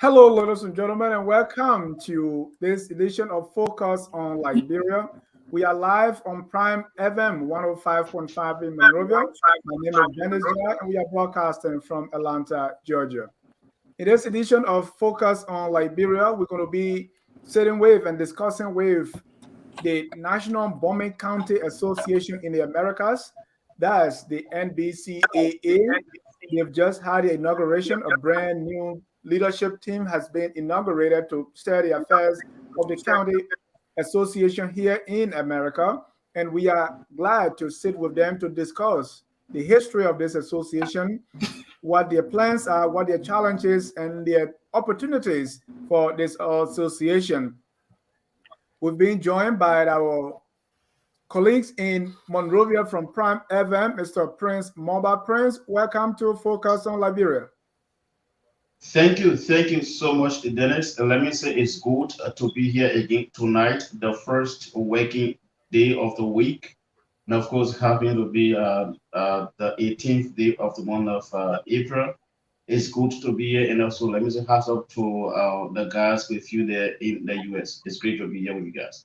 Hello, ladies and gentlemen, and welcome to this edition of Focus on Liberia. We are live on Prime FM 105.5 in Monrovia. My name is Dennis Jack, and we are broadcasting from Atlanta, Georgia. In this edition of Focus on Liberia, we're going to be sitting with and discussing with the National Bomi County Association in the Americas. That's the NBCAA. They've just had the inauguration. A brand new leadership team has been inaugurated to steer the affairs of the county association here in America. And we are glad to sit with them to discuss the history of this association, what their plans are, what their challenges, and their opportunities for this association. We've been joined by our colleagues in Monrovia from Prime FM, Mr. Prince Moba. Prince, welcome to Focus on Liberia. Thank you so much, Dennis. Let me say it's good to be here again tonight, the first working day of the week, and of course, having to be the 18th day of the month of April. It's good to be here, and also let me say hats up to the guys with you there in the US. It's great to be here with you guys.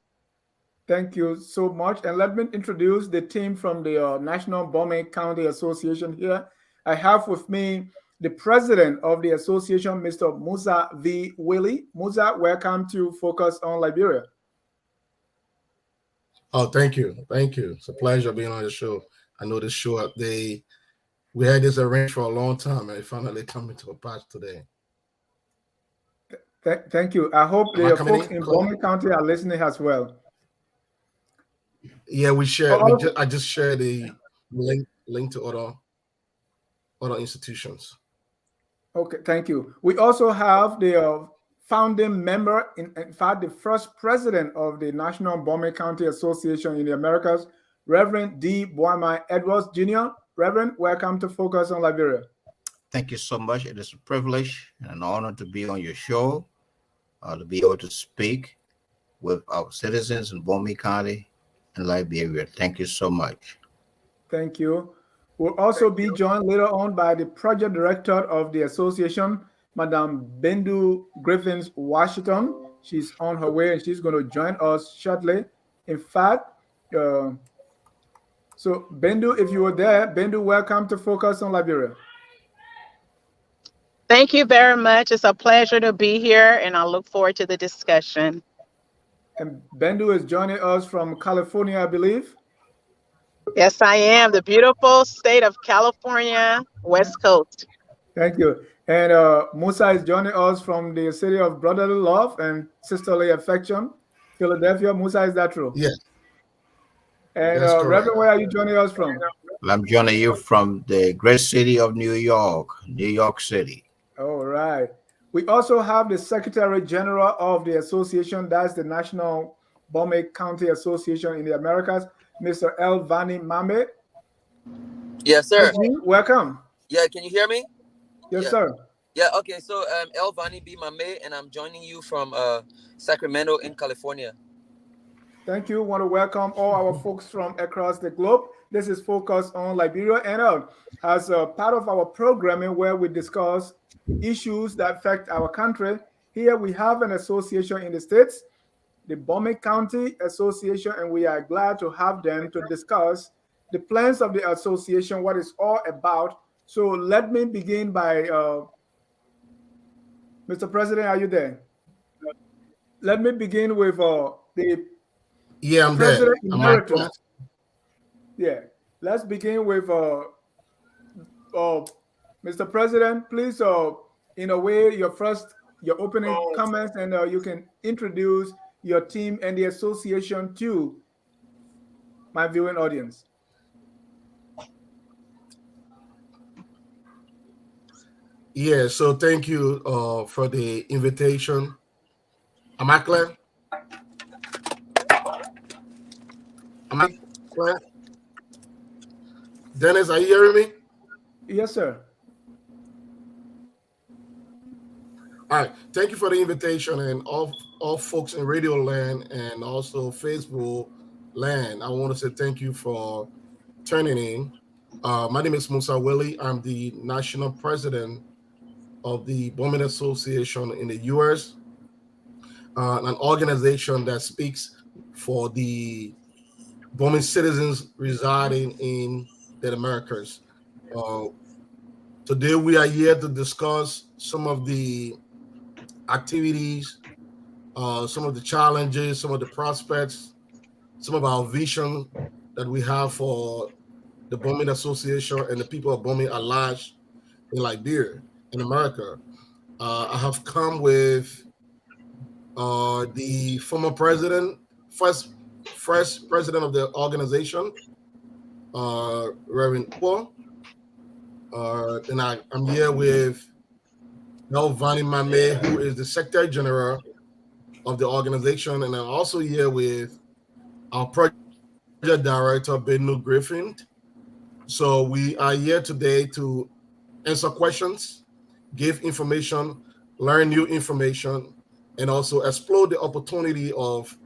Thank you so much. And let me introduce the team from the National Bomi County Association here. I have with me the president of the association, Mr. Musa V. Willie. Musa, welcome to Focus on Liberia. Oh, thank you. It's a pleasure being on the show. I know this show we had this arranged for a long time, and it finally coming to a pass today. Thank you. I hope the folks in Bomi County are listening as well. Yeah, we share. I just shared the link to other institutions. Okay, thank you. We also have the founding member, in fact, the first president of the National Bomi County Association in the Americas, Reverend D. Bomi Edwards Jr. Reverend, welcome to Focus on Liberia. Thank you so much. It is a privilege and an honor to be on your show, to be able to speak with our citizens in Bomi County and Liberia. Thank you so much. Thank you. We'll also be joined later on by the project director of the association, Madam Bendu Griffins Washington. She's on her way and she's going to join us shortly. In fact, so Bendu, if you were there, Bendu, welcome to Focus on Liberia. Thank you very much. It's a pleasure to be here, and I look forward to the discussion. And Bendu is joining us from California, I believe. Yes, I am. The beautiful state of California, West Coast. Thank you. And Musa is joining us from the city of brotherly love and sisterly affection, Philadelphia. Musa, is that true? Yes. And Reverend, where are you joining us from? I'm joining you from the great city of New York City. All right. We also have the Secretary General of the association, that's the National Bomi County Association in the Americas, Mr. L. Vani Mame. Yes, sir. Welcome. Yeah, can you hear me? Yes, sir. Yeah, okay. So El Vani B. Mame, and I'm joining you from Sacramento in California. Thank you. Want to welcome all our folks from across the globe. This is Focus on Liberia, and as a part of our programming where we discuss issues that affect our country, here we have an association in the States, the Bomi County Association, and we are glad to have them to discuss the plans of the association, what it's all about. So let me begin by, Mr. President, are you there? Let me begin with the I'm President there. Emeritus. Yeah, let's begin with Mr. President. Please, in a way, your opening comments, and you can introduce your team and the association to my viewing audience. Yeah, so thank you for the invitation. Am I clear? Am I clear? Dennis, are you hearing me? Yes, sir. All right. Thank you for the invitation, and all folks in Radio Land and also Facebook Land. I want to say thank you for turning in. My name is Musa Willie. I'm the national president of the Bomi Association in the U.S., an organization that speaks for the Bomi citizens residing in the Americas. Today we are here to discuss some of the activities, some of the challenges, some of the prospects, some of our vision that we have for the Bomi Association and the people of Bomi at large in Liberia, in America. I have come with the former president, first president of the organization, Reverend Paul. And I'm here with Elvani Mame, who is the Secretary General of the organization. And I'm also here with our project director, Benu Griffin. So we are here today to answer questions, give information, learn new information, and also explore the opportunity of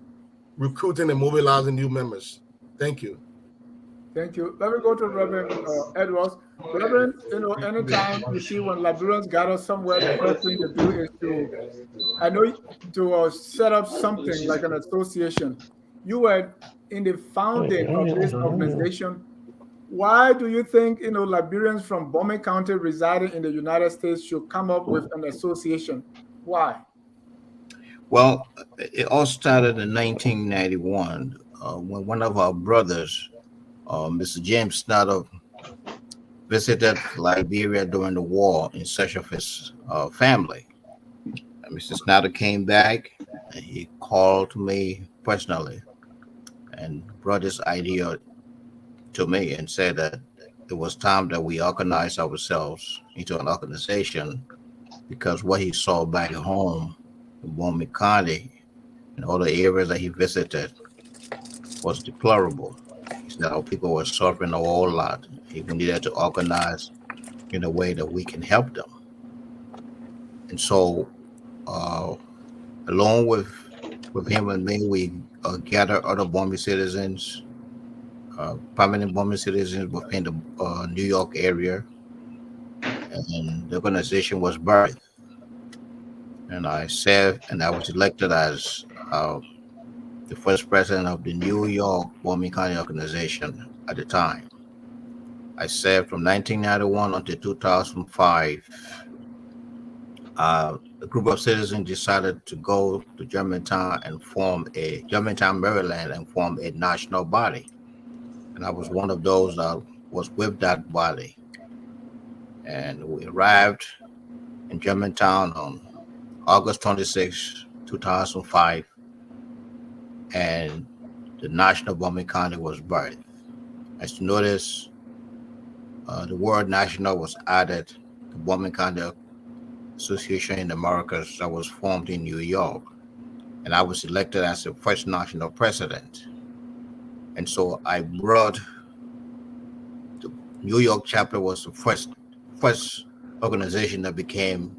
recruiting and mobilizing new members. Thank you. Thank you. Let me go to Reverend Edwards. Reverend, anytime you see when Liberians gather somewhere, the first thing they do is to set up something like an association. You were in the founding of this organization. Why do you think Liberians from Bomi County residing in the United States should come up with an association? Why? Well, it all started in 1991 when one of our brothers, Mr. James Snyder, visited Liberia during the war in search of his family. And Mr. Snyder came back and he called me personally and brought this idea to me and said that it was time that we organize ourselves into an organization because what he saw back home in Bomi County and all the areas that he visited was deplorable. He said our people were suffering a whole lot. We needed to organize in a way that we can help them. And so, along with him and me, we gathered other Bomi citizens, permanent Bomi citizens within the New York area, and the organization was birthed. And I served, and I was elected as the first president of the New York Bomi County organization at the time. I served from 1991 until 2005. A group of citizens decided to go to Germantown, Maryland, and form a national body. And I was one of those that was with that body. And we arrived in Germantown on August 26, 2005, and the National Bomi County was birthed. As you notice, the word national was added to Bomi County Association in the Americas that was formed in New York, and I was elected as the first national president. And so I brought the New York chapter was the first organization that became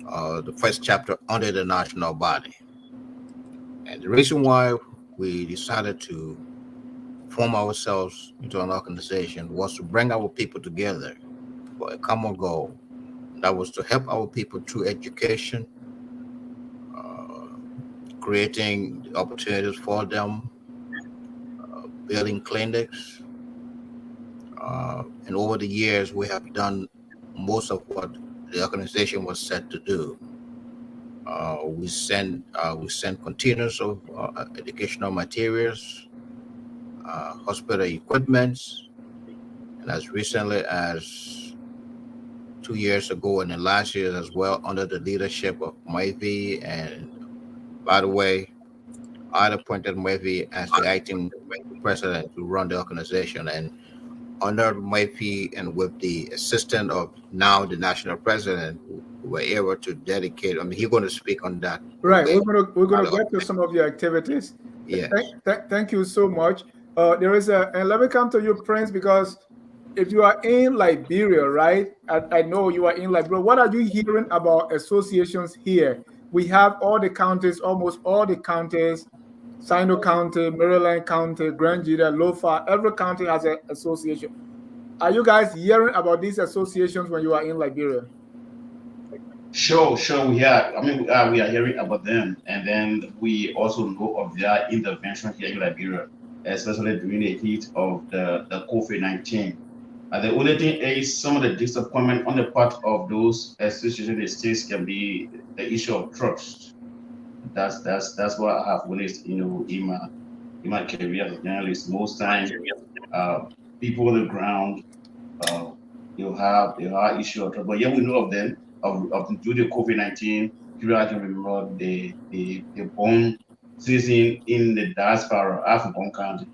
the first chapter under the national body. And the reason why we decided to form ourselves into an organization was to bring our people together for a common goal. That was to help our people through education, creating opportunities for them, building clinics. And over the years, we have done most of what the organization was set to do. We send containers of educational materials, hospital equipments, and as recently as 2 years ago and then last year as well, under the leadership of Murphy. And by the way, I appointed Murphy as the acting president to run the organization. And under Murphy and with the assistance of now the national president, we were able to dedicate. I mean, he's going to speak on that. Right. We're gonna get to some of your activities. Yeah. Thank you so much. There is and let me come to you, Prince, because if you are in Liberia, right? I know you are in Liberia. What are you hearing about associations here? We have all the counties, almost all the counties, Sino County, Maryland County, Grand Jita, Lofa. Every county has an association. Are you guys hearing about these associations when you are in Liberia? Sure, sure. We are. I mean, we are hearing about them, and then we also know of their intervention here in Liberia, especially during the heat of the COVID-19. The only thing is some of the disappointment on the part of those associated in the states can be the issue of trust. That's what I have witnessed, in my career as a journalist. Most time, uh, people on the ground, uh, you have issue of trust. But yeah, we know of them of due to COVID-19. People I can remember the born season in the diaspora, African country.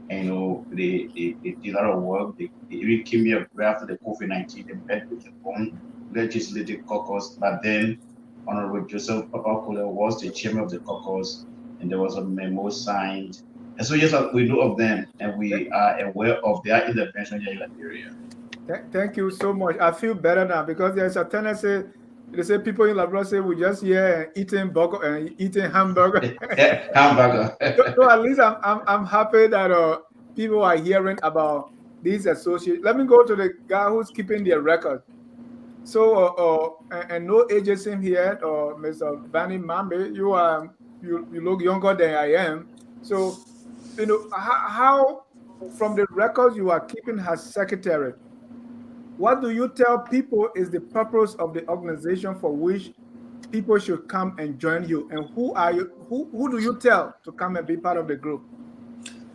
And they did a lot of work. They even came here right after the COVID-19. They met with the own legislative caucus. But then Honorable Joseph Papakola was the chairman of the caucus, and there was a memo signed. And so yes, we know of them, and we are aware of their intervention here in Liberia. Thank you so much. I feel better now because there's a tendency. They say people in Liberia say we just here eating burger and eating hamburger. Hamburger. So at least I'm happy that people are hearing about these associates. Let me go to the guy who's keeping their record. So and no ageism here, Mr. Vanny Mambe, you look younger than I am. So how from the records you are keeping as secretary, what do you tell people is the purpose of the organization for which people should come and join you? And who are you? Who do you tell to come and be part of the group?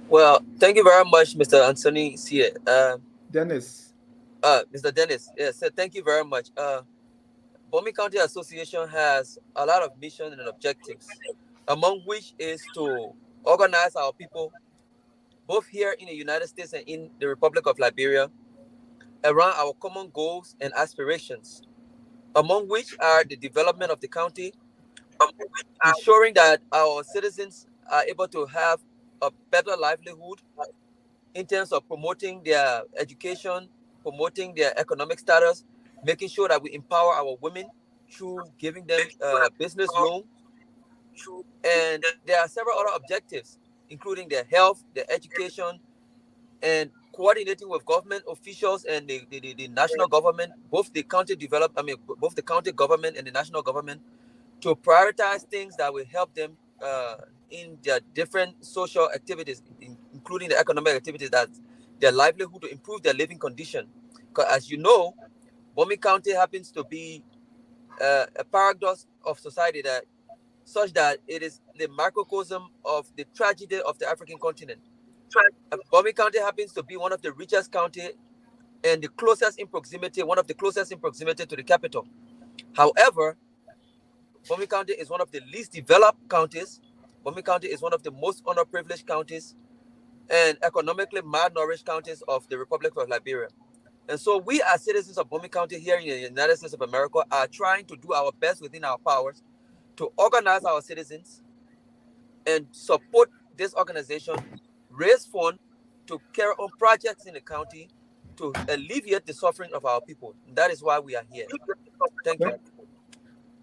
Well, thank you very much, Mr. Anthony Sie. Dennis. Mr. Dennis, yes, thank you very much. Bomi County Association has a lot of missions and objectives, among which is to organize our people, both here in the United States and in the Republic of Liberia, around our common goals and aspirations, among which are the development of the county, ensuring that our citizens are able to have a better livelihood in terms of promoting their education, promoting their economic status, making sure that we empower our women through giving them business loans. And there are several other objectives, including their health, their education, and coordinating with government officials and the national government, both the county both the county government and the national government, to prioritize things that will help them in their different social activities, including the economic activities, that their livelihood, to improve their living condition. Because as you know, Bomi County happens to be a paradox of society that such that it is the microcosm of the tragedy of the African continent. Bomi County happens to be one of the richest county and the closest in proximity, one of the closest in proximity to the capital. However, Bomi County is one of the least developed counties. Bomi County is one of the most underprivileged counties and economically malnourished counties of the Republic of Liberia. And so we as citizens of Bomi County here in the United States of America are trying to do our best within our powers to organize our citizens and support this organization, raise funds to carry on projects in the county to alleviate the suffering of our people. That is why we are here. Thank you.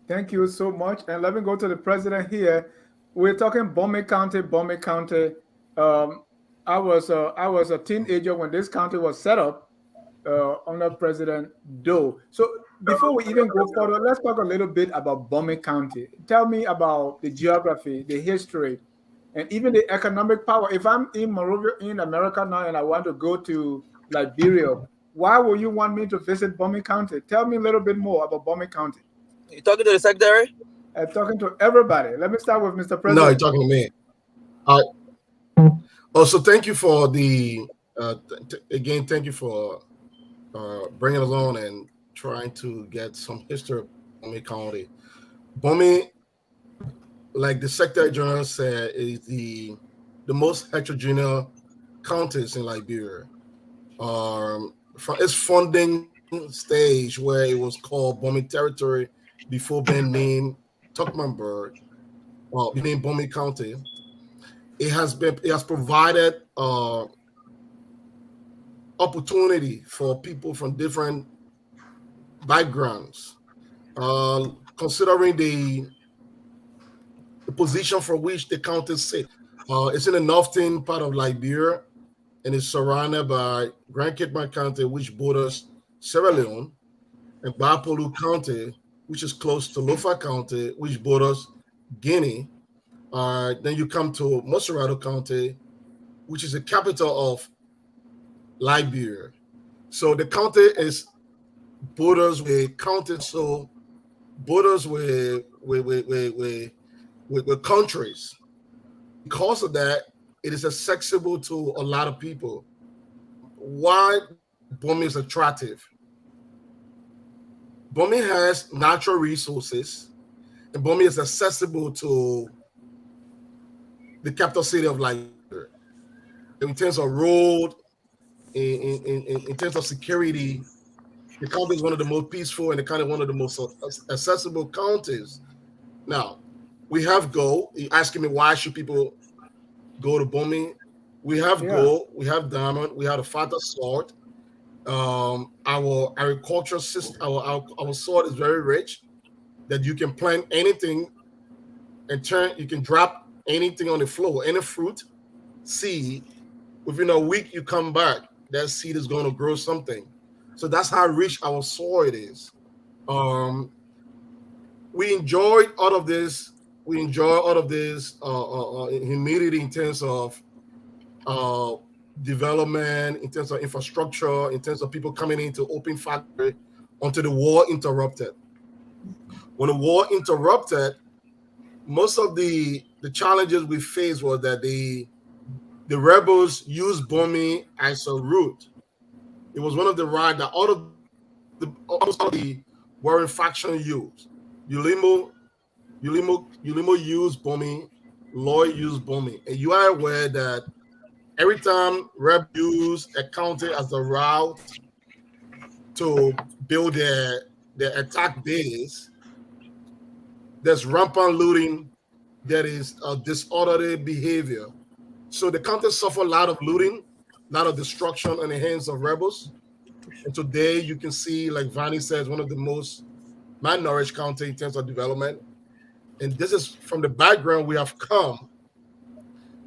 Thank you so much. And let me go to the president here. We're talking Bomi County, Bomi County. I was a teenager when this county was set up under President Doe. So before we even go further, let's talk a little bit about Bomi County. Tell me about the geography, the history, and even the economic power. If I'm in Monrovia, in America now, and I want to go to Liberia, why would you want me to visit Bomi County? Tell me a little bit more about Bomi County. You talking to the secretary? I'm talking to everybody. Let me start with Mr. President. No, you're talking to me. Also, thank you for the again. Thank you for bringing us on and trying to get some history of Bomi County. Bomi, like the Secretary General said, is the most heterogeneous counties in Liberia. From its funding stage, where it was called Bomi Territory before being named Tuckmanburg, named Bomi County, it has provided opportunity for people from different backgrounds, considering the position for which the county sit. It's in the northern part of Liberia, and is surrounded by Grand Cape County, which borders Sierra Leone, and Bapolu County, which is close to Lofa County, which borders Guinea. Then you come to Moserato County, which is the capital of Liberia. So the county is borders with counties, so borders with countries. Because of that, it is accessible to a lot of people. Why Bomi is attractive? Bomi has natural resources, and Bomi is accessible to the capital city of Liberia. In terms of road, in terms of security, the county is one of the most peaceful and the kind of one of the most accessible counties. Now, we have gold. You're asking me why should people go to Bomi? We have gold, we have diamond, we have a father sword. Our agricultural system, our soil is very rich. That you can plant anything and you can drop anything on the floor, any fruit, seed. Within a week, you come back, that seed is going to grow something. So that's how rich our soil is. We enjoyed all of this. We enjoy all of this humidity in terms of development, in terms of infrastructure, in terms of people coming in to open factory until the war interrupted. When the war interrupted, most of the challenges we faced was that the rebels used Bomi as a route. It was one of the routes that almost all the warring faction used. Ulimo used Bomi, Lloyd used Bomi. And you are aware that every time rebels use a county as a route to build their attack base, there's rampant looting, there is disorderly behavior. So the county suffered a lot of looting, a lot of destruction in the hands of rebels. And today you can see, like Vani says, one of the most malnourished county in terms of development. And this is from the background we have come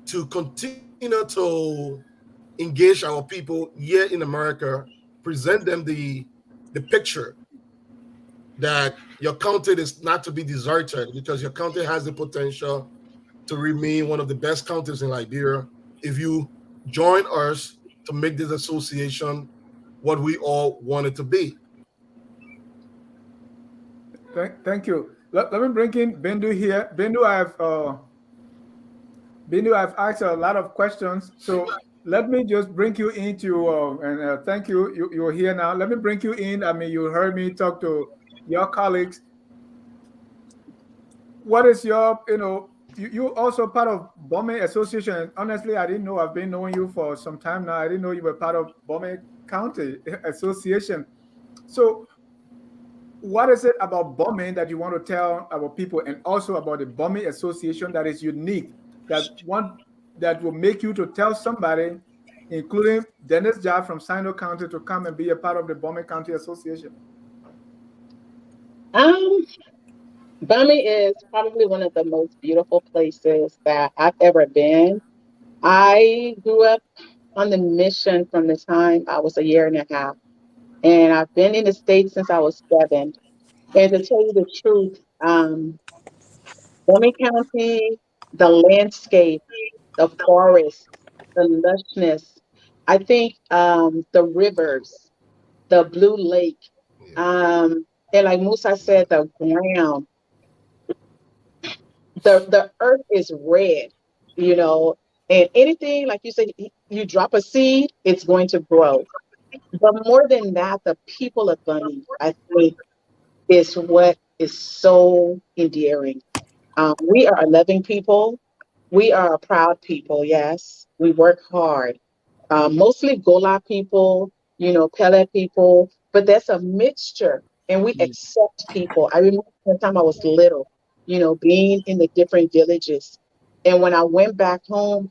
to continue to engage our people here in America, present them the picture that your county is not to be deserted because your county has the potential to remain one of the best counties in Liberia if you join us to make this association what we all want it to be. Thank you. Let me bring in Bendu here. Bendu, I've asked a lot of questions, so let me just bring you into and thank you. You're here now. Let me bring you in. I mean, you heard me talk to your colleagues. What is your, you also part of Bomi Association. Honestly, I didn't know. I've been knowing you for some time now. I didn't know you were part of Bomi County Association. So what is it about Bomi that you want to tell our people, and also about the Bomi Association that is unique, that will make you to tell somebody, including Dennis Jah from Sino County, to come and be a part of the Bomi County Association? Bomi is probably one of the most beautiful places that I've ever been. I grew up on the mission from the time I was a year and a half. And I've been in the States since I was 7. And to tell you the truth, Bomi County, the landscape, the forest, the lushness, I think the rivers, the blue lake, and like Musa said, the ground, the earth is red, and anything, like you said, you drop a seed, it's going to grow. But more than that, the people of Bomi, I think, is what is so endearing. We are a loving people. We are a proud people, yes. We work hard. Mostly Gola people, Pele people, but there's a mixture and we accept people. I remember the time I was little, being in the different villages. And when I went back home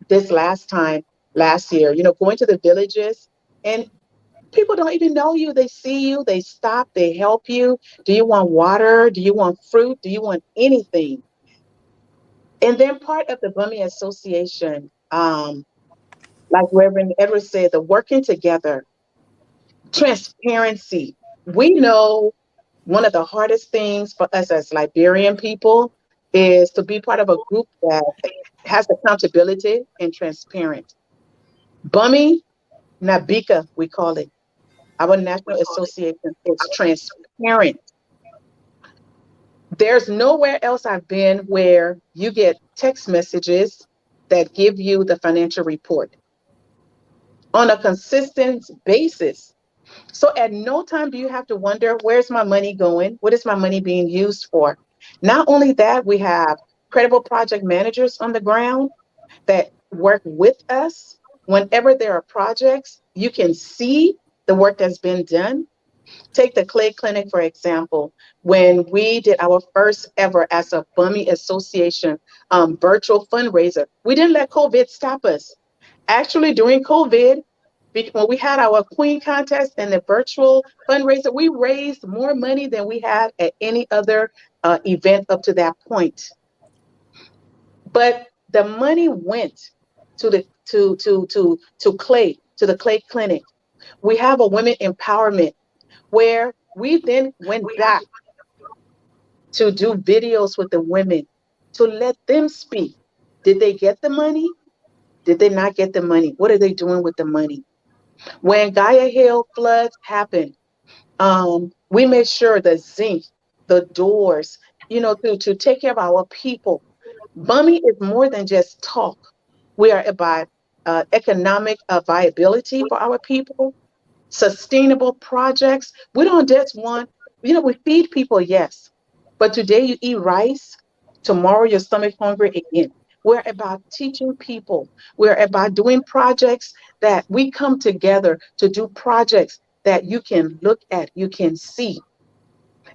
this last year, going to the villages, and people don't even know you. They see you, they stop, they help you. Do you want water? Do you want fruit? Do you want anything? And then part of the Bomi Association, like Reverend Edward said, the working together, transparency. We know One of the hardest things for us as Liberian people is to be part of a group that has accountability and transparent. Bummy Nabika, we call it. Our national association is transparent. There's nowhere else I've been where you get text messages that give you the financial report on a consistent basis. So at no time do you have to wonder, where's my money going? What is my money being used for? Not only that, we have credible project managers on the ground that work with us. Whenever there are projects, you can see the work that's been done. Take the Clay Clinic, for example. When we did our first ever as a Bummy Association virtual fundraiser, we didn't let COVID stop us. Actually, during COVID, when we had our Queen contest and the virtual fundraiser, we raised more money than we had at any other event up to that point. But the money went to the Clay, to the Clay Clinic. We have a women empowerment where we then went back to do videos with the women to let them speak. Did they get the money? Did they not get the money? What are they doing with the money? When Gaia Hill floods happened, we made sure the zinc, the doors, to take care of our people. Bummy is more than just talk. We are about economic viability for our people, sustainable projects. We don't just want, we feed people, yes, but today you eat rice, tomorrow your stomach hungry again. We're about teaching people. We're about doing projects that we come together to do projects that you can look at, you can see.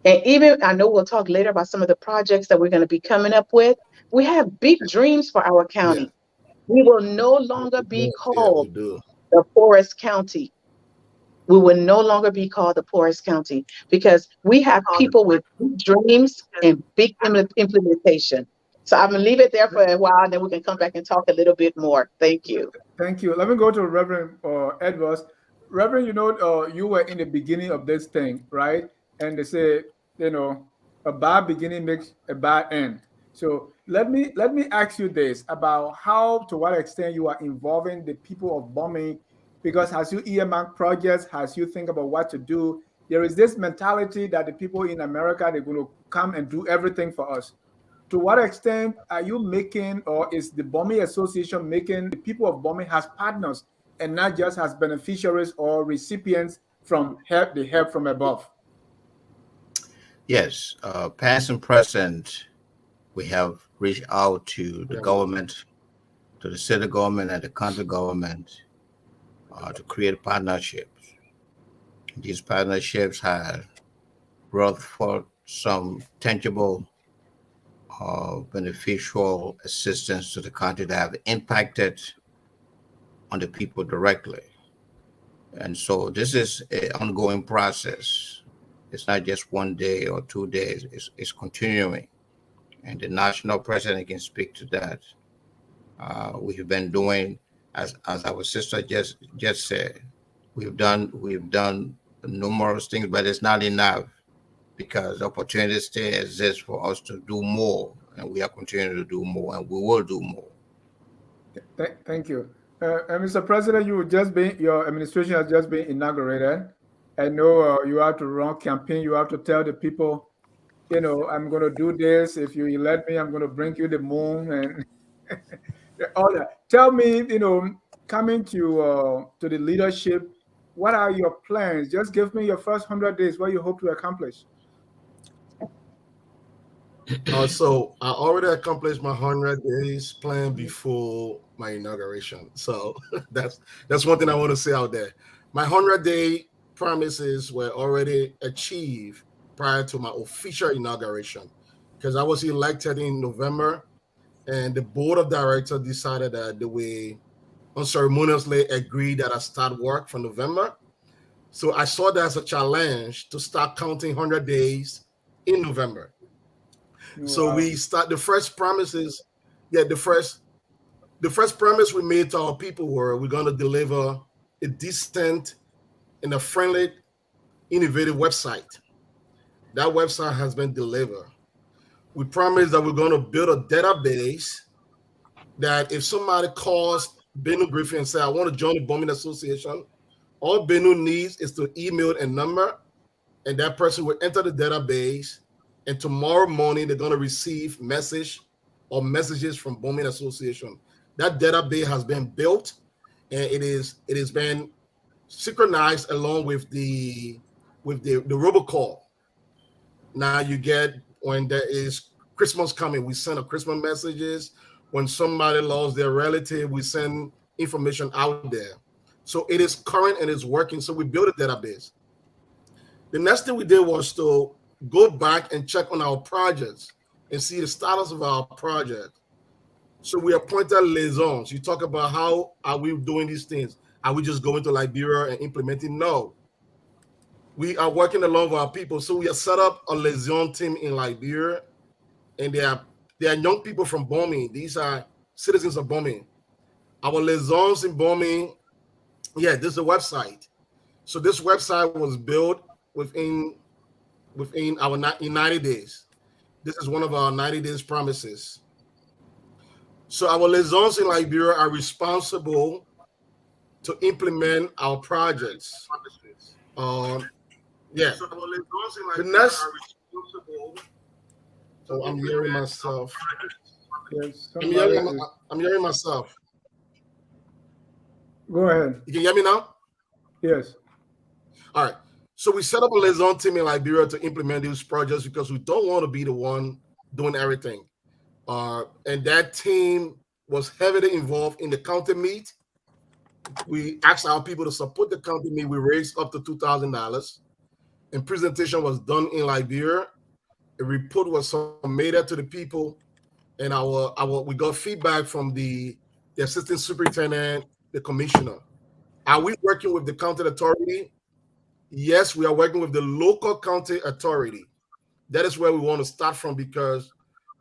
And even, I know we'll talk later about some of the projects that we're going to be coming up with. We have big dreams for our county. Yeah. We will no longer be Yeah, we called do. the poorest county. We will no longer be called the poorest county because we have people with big dreams and big implementation. So I'm going to leave it there for a while, and then we can come back and talk a little bit more. Thank you. Thank you. Let me go to Reverend Edwards. Reverend, you were in the beginning of this thing, right? And they say, a bad beginning makes a bad end. So let me ask you this about how, to what extent you are involving the people of Bomi, because as you earmark projects, as you think about what to do, there is this mentality that the people in America, they're going to come and do everything for us. To what extent are you making, or is the Bomi Association making the people of Bomi as partners and not just as beneficiaries or recipients from the help from above? Yes, past and present, we have reached out to the government, to the city government and the county government to create partnerships. These partnerships have brought forth some tangible beneficial assistance to the country that have impacted on the people directly. And so this is an ongoing process. It's not just 1 day or 2 days, it's continuing. And the national president can speak to that. We have been doing, as our sister just said, we've done numerous things, but it's not enough because opportunities still exist for us to do more, and we are continuing to do more, and we will do more. Thank you. Mr. President, your administration has just been inaugurated. I know you have to run campaign. You have to tell the people, I'm going to do this. If you elect me, I'm going to bring you the moon and all that. Tell me, coming to the leadership, what are your plans? Just give me your first 100 days, what you hope to accomplish. So I already accomplished my 100 days plan before my inauguration. So that's one thing I want to say out there. My 100-day promises were already achieved prior to my official inauguration because I was elected in November, and the board of directors decided that they will unceremoniously agree that I start work for November. So I saw that as a challenge to start counting 100 days in November. Wow. So we start the first promises. Yeah, the first promise we made to our people were we're going to deliver a decent and a friendly, innovative website. That website has been delivered. We promise that we're going to build a database that if somebody calls Benu Griffin and say, I want to join the Bomi Association, all Benu needs is to email a number, and that person will enter the database. And tomorrow morning, they're going to receive messages from Bomi Association. That database has been built, and it has been synchronized along with the robocall. Now you get, when there is Christmas coming, we send a Christmas messages. When somebody lost their relative, we send information out there. So it is current and it's working. So we built a database. The next thing we did was to go back and check on our projects and see the status of our project. So we appointed liaisons. You talk about how are we doing these things? Are we just going to Liberia and implementing? No. We are working along with our people. So we have set up a liaison team in Liberia, and they are young people from Bomi. These are citizens of Bomi. Our liaisons in Bomi, this is a website. So this website was built within our 90 days. This is one of our 90 days promises. So our liaisons in Liberia are responsible to implement our projects. Yeah. So the next. Oh, I'm hearing myself. Yes, I'm hearing myself. Go ahead. You can hear me now? Yes. All right. So we set up a liaison team in Liberia to implement these projects because we don't want to be the one doing everything. And that team was heavily involved in the county meet. We asked our people to support the county meet. We raised up to $2,000. And presentation was done in Liberia. A report was submitted to the people, and we got feedback from the assistant superintendent, the commissioner. Are we working with the county authority? Yes, we are working with the local county authority. That is where we want to start from, because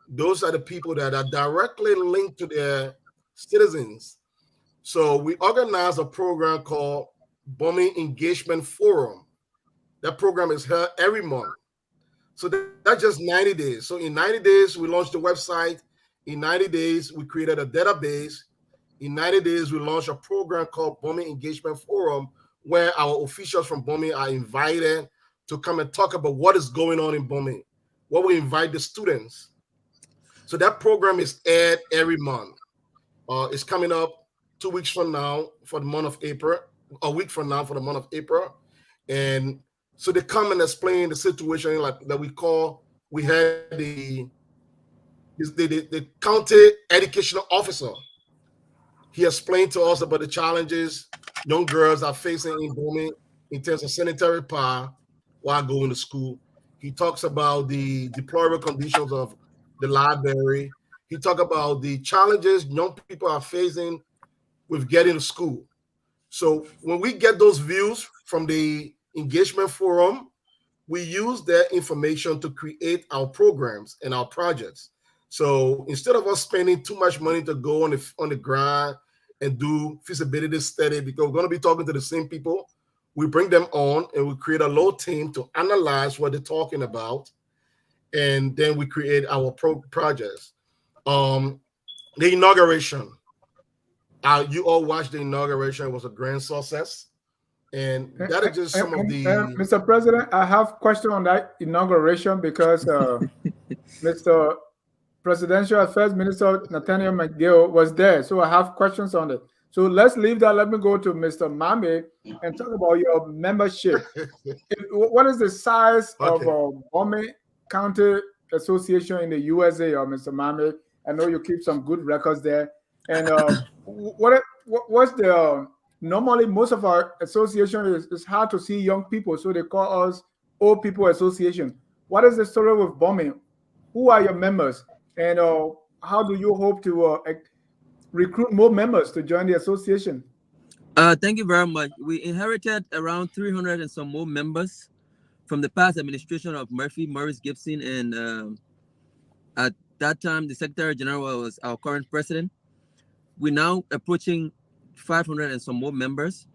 those are the people that are directly linked to their citizens. So we organized a program called Bomi Engagement Forum. That program is held every month. So that's just 90 days. So in 90 days, we launched the website. In 90 days, we created a database. In 90 days, we launched a program called Bomi Engagement Forum, where our officials from Bomi are invited to come and talk about what is going on in Bomi, where we invite the students. So that program is aired every month. It's coming up 2 weeks from now for the month of April, a week from now for the month of April. And so they come and explain the situation like that we had the county educational officer. He explained to us about the challenges young girls are facing in Bomi in terms of sanitary power while going to school. He talks about the deplorable conditions of the library. He talks about the challenges young people are facing with getting to school. So when we get those views from the engagement forum, we use that information to create our programs and our projects. So instead of us spending too much money to go on the ground and do feasibility study, because we're going to be talking to the same people, we bring them on and we create a little team to analyze what they're talking about, and then we create our projects. The inauguration. You all watched the inauguration. It was a grand success. And that is just some of the... Mr. President, I have a question on that inauguration because Mr. Presidential Affairs Minister Nathaniel McGill was there. So I have questions on it. So let's leave that. Let me go to Mr. Mame and talk about your membership. What is the size of Bomi County Association in the USA, Mr. Mame? I know you keep some good records there. And what's the... Normally, most of our association is hard to see young people, so they call us Old People Association. What is the story with Bomi? Who are your members? And how do you hope to recruit more members to join the association? Thank you very much. We inherited around 300 and some more members from the past administration of Murphy Morris Gibson. And at that time, the Secretary General was our current president. We're now approaching 500 and some more members,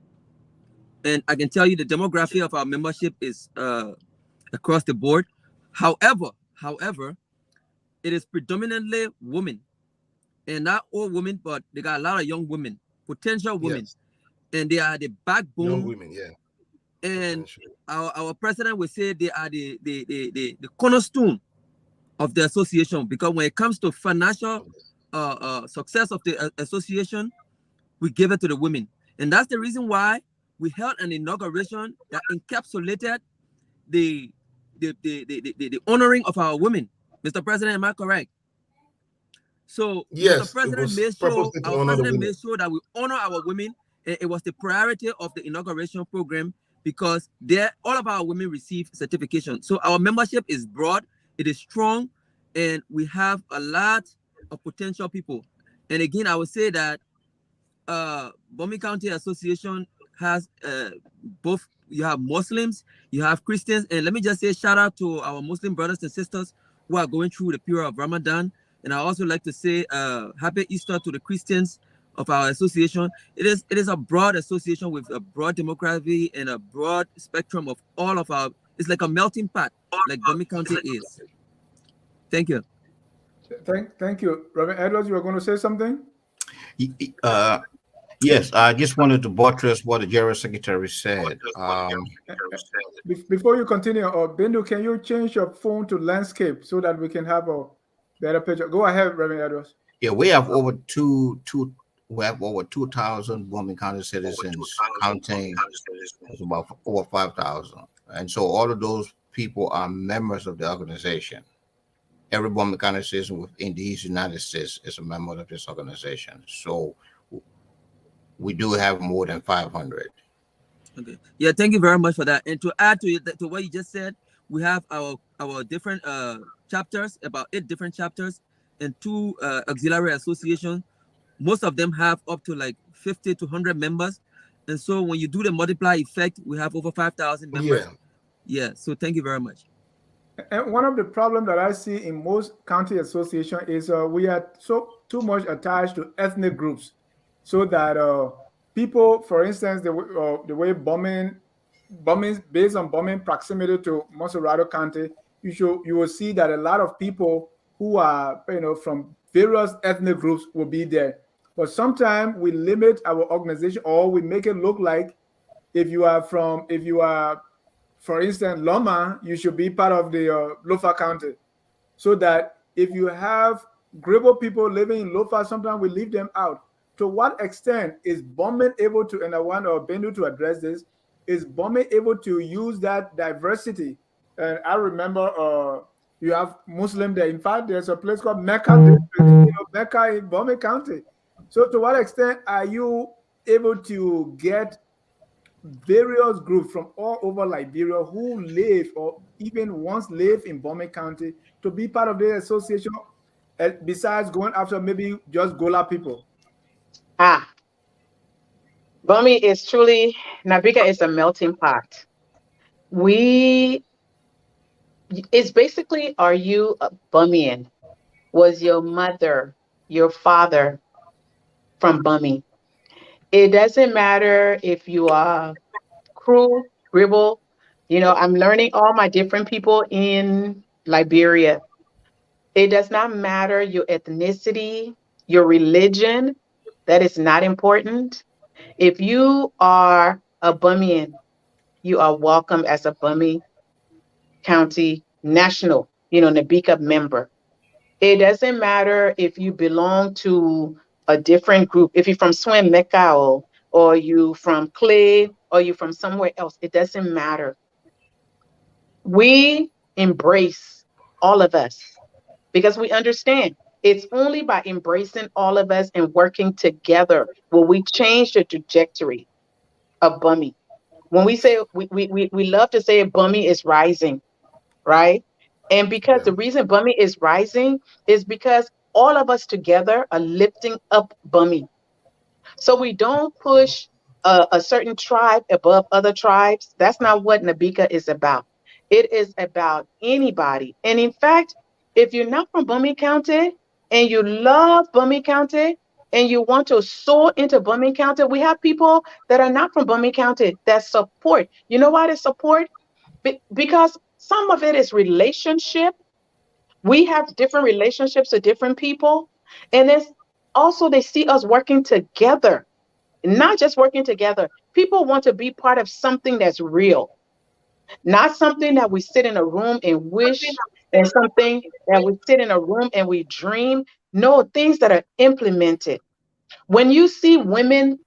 and I can tell you the demography of our membership is across the board. However, it is predominantly women, and not all women, but they got a lot of young women, potential women, Yes. and they are the backbone. Young women, yeah. And Potential. our president would say they are the cornerstone of the association, because when it comes to financial success of the association, we give it to the women. And that's the reason why we held an inauguration that encapsulated the honoring of our women. Mr. President, am I correct? So Yes, Mr. President it was made sure, purposely to our honor the president women. made sure that we honor our women. And it was the priority of the inauguration program, because there all of our women receive certification. So our membership is broad, it is strong, and we have a lot of potential people. And again, I would say that Bomi County Association has both. You have Muslims, you have Christians, and let me just say shout out to our Muslim brothers and sisters who are going through the period of Ramadan. And I also like to say happy Easter to the Christians of our association. It is a broad association with a broad demography and a broad spectrum of all of our. It's like a melting pot, like Bomi County is. Thank you. Thank you, Reverend Edwards. You were going to say something. Yes, I just wanted to buttress what the General Secretary said. Before you continue, Bindu, can you change your phone to landscape so that we can have a better picture? Go ahead, Reverend Edwards. Yeah, we have over 2,000 Bomi County citizens, counting it's about over 5,000, and so all of those people are members of the organization. Every Bomi County citizen within these United States is a member of this organization. So we do have more than 500. Okay. Yeah, thank you very much for that. And to add to what you just said, we have our different chapters, about 8 different chapters, and 2 auxiliary associations. Most of them have up to like 50 to 100 members. And so when you do the multiply effect, we have over 5,000 members. Yeah. So thank you very much. And one of the problems that I see in most county association is we are too much attached to ethnic groups, so that people, for instance, the way bombing based on bombing proximity to Monserrado County, you will see that a lot of people who are from various ethnic groups will be there. But sometimes we limit our organization, or we make it look like if you are, for instance, Loma, you should be part of the Lofa County. So that if you have Grebo people living in Lofa, sometimes we leave them out. To what extent is Bomi able to, and I want Bendu to address this, is Bomi able to use that diversity? And I remember you have Muslim there. In fact, there's a place called Mecca district, Mecca in Bomi County. So to what extent are you able to get various groups from all over Liberia who live or even once lived in Bomi County to be part of the association, besides going after maybe just Gola people? Bomi is truly, Nabika is a melting pot. It's basically, are you a Bomian? Was your mother, your father from Bomi? It doesn't matter if you are Crew, Gribble. I'm learning all my different people in Liberia. It does not matter your ethnicity, your religion. That is not important. If you are a Bumian, you are welcome as a Bumi County National, Nabika member. It doesn't matter if you belong to a different group. If you're from Swim Mecca, or you from Clay, or you from somewhere else, it doesn't matter. We embrace all of us, because we understand it's only by embracing all of us and working together will we change the trajectory of Bumi. When we say, we love to say Bumi is rising, right? And because the reason Bumi is rising is because all of us together are lifting up Bumi. So we don't push a certain tribe above other tribes. That's not what Nabika is about. It is about anybody. And in fact, if you're not from Bumi County and you love Bumi County and you want to soar into Bumi County, we have people that are not from Bumi County that support. You know why they support? Because Some of it is relationship. We have different relationships with different people. And it's also they see us working together, not just working together. People want to be part of something that's real, not something that we sit in a room and wish, and something that we sit in a room and we dream. No, things that are implemented. When you see women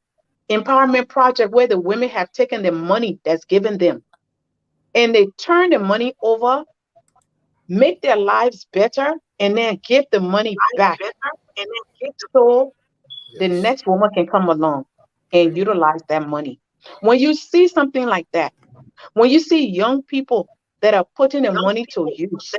empowerment project where the women have taken the money that's given them and they turn the money over, make their lives better, and then give the money back. So the Yes. next woman can come along and utilize that money. When you see something like that, when you see young people that are putting the money to use,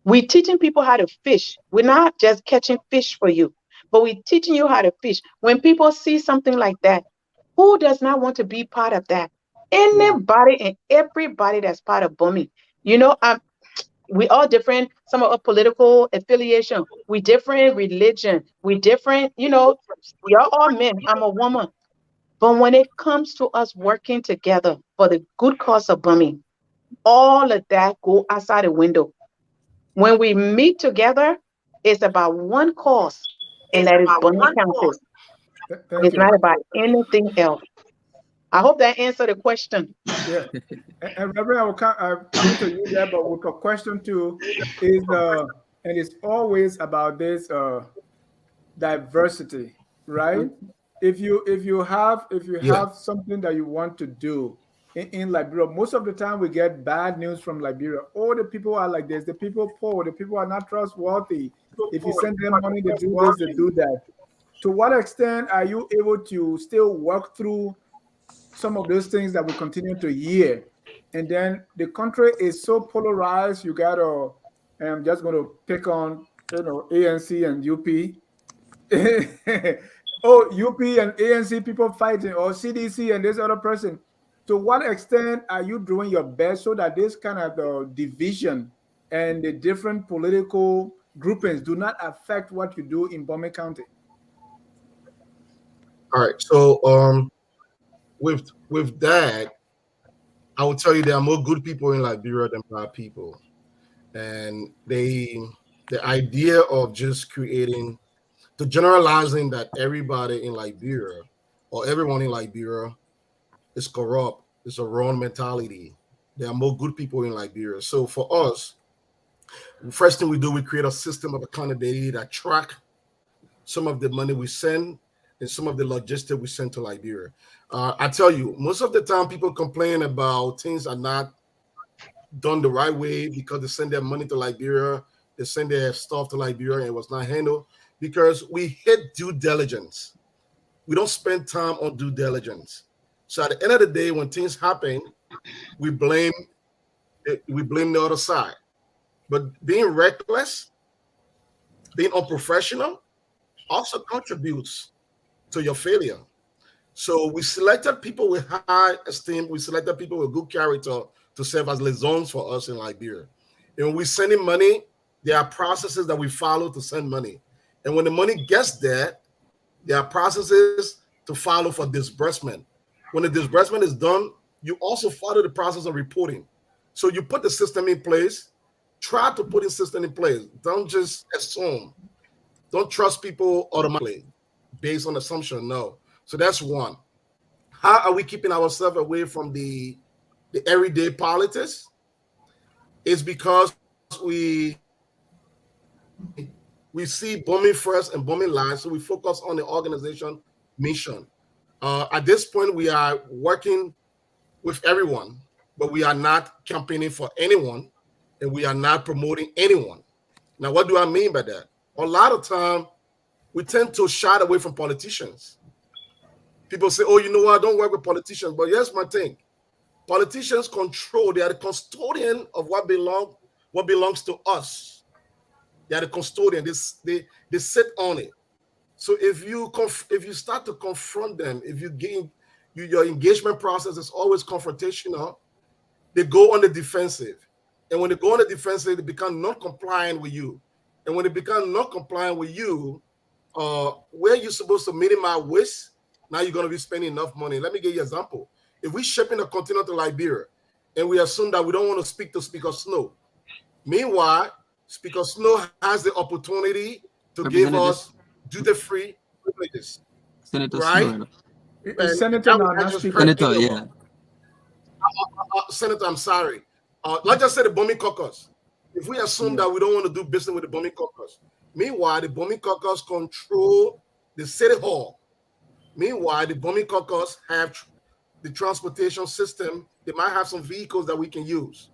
we're teaching people how to fish. We're not just catching fish for you, but we're teaching you how to fish. When people see something like that, who does not want to be part of that? Anybody and everybody that's part of Bomi. You know, we all different. Some of our political affiliation, we different religion, we different. You know, you're all men. I'm a woman. But when it comes to us working together for the good cause of Bomi, all of that go outside the window. When we meet together, it's about one cause, and that is Bomi County. Thank It's you. not about anything else. I hope that answered the question. Yeah. And Reverend, coming to you there, but with a question too, is and it's always about this diversity, right? Yeah. If you have something that you want to do in Liberia, most of the time we get bad news from Liberia. All the people are like this, the people poor, the people are not trustworthy. If you send them money, they do this, they do that. To what extent are you able to still work through some of those things that we continue to hear? And then the country is so polarized, you gotta, and I'm just gonna pick on, ANC and UP. Oh, UP and ANC people fighting, or CDC and this other person. To what extent are you doing your best so that this kind of division and the different political groupings do not affect what you do in Bomi County? All right. So with that, I will tell you there are more good people in Liberia than bad people. And the idea of just creating the generalizing that everybody in Liberia or everyone in Liberia is corrupt is a wrong mentality. There are more good people in Liberia. So for us, the first thing we do, we create a system of accountability that track some of the money we send and some of the logistics we send to Liberia. I tell you, most of the time people complain about things are not done the right way because they send their money to Liberia, they send their stuff to Liberia, and it was not handled because we hate due diligence. We don't spend time on due diligence. So at the end of the day, when things happen, we blame the other side. But being reckless, being unprofessional, also contributes to your failure. So we selected people with high esteem. We selected people with good character to serve as liaisons for us in Liberia. And when we sending money, there are processes that we follow to send money. And when the money gets there, there are processes to follow for disbursement. When the disbursement is done, you also follow the process of reporting. So you put the system in place, try to put the system in place. Don't just assume. Don't trust people automatically based on assumption. No. So that's one. How are we keeping ourselves away from the everyday politics? It's because we see Bomi first and Bomi last, so we focus on the organization mission. At this point, we are working with everyone, but we are not campaigning for anyone, and we are not promoting anyone. Now, what do I mean by that? A lot of time, we tend to shy away from politicians. People say, "Oh, you know what? I don't work with politicians." But here's my thing: politicians control; they are the custodian of what belongs to us. They are the custodian. They sit on it. So if you start to confront them, if you gain your engagement process is always confrontational, they go on the defensive. And when they go on the defensive, they become non-compliant with you. And when they become non-compliant with you, where you're supposed to minimize waste, now you're going to be spending enough money. Let me give you an example. If we're shipping a container to Liberia and we assume that we don't want to speak to Speaker Snow. Meanwhile, Speaker Snow has the opportunity to give us duty-free privileges. Senator right? Snow. It's Senator now, not Speaker. Senator, yeah. Senator, I'm sorry. Let's just say the Bomi caucus. If we assume that we don't want to do business with the Bomi caucus, meanwhile, the Bomi caucus control the city hall. Meanwhile, the Bomi caucus have the transportation system. They might have some vehicles that we can use.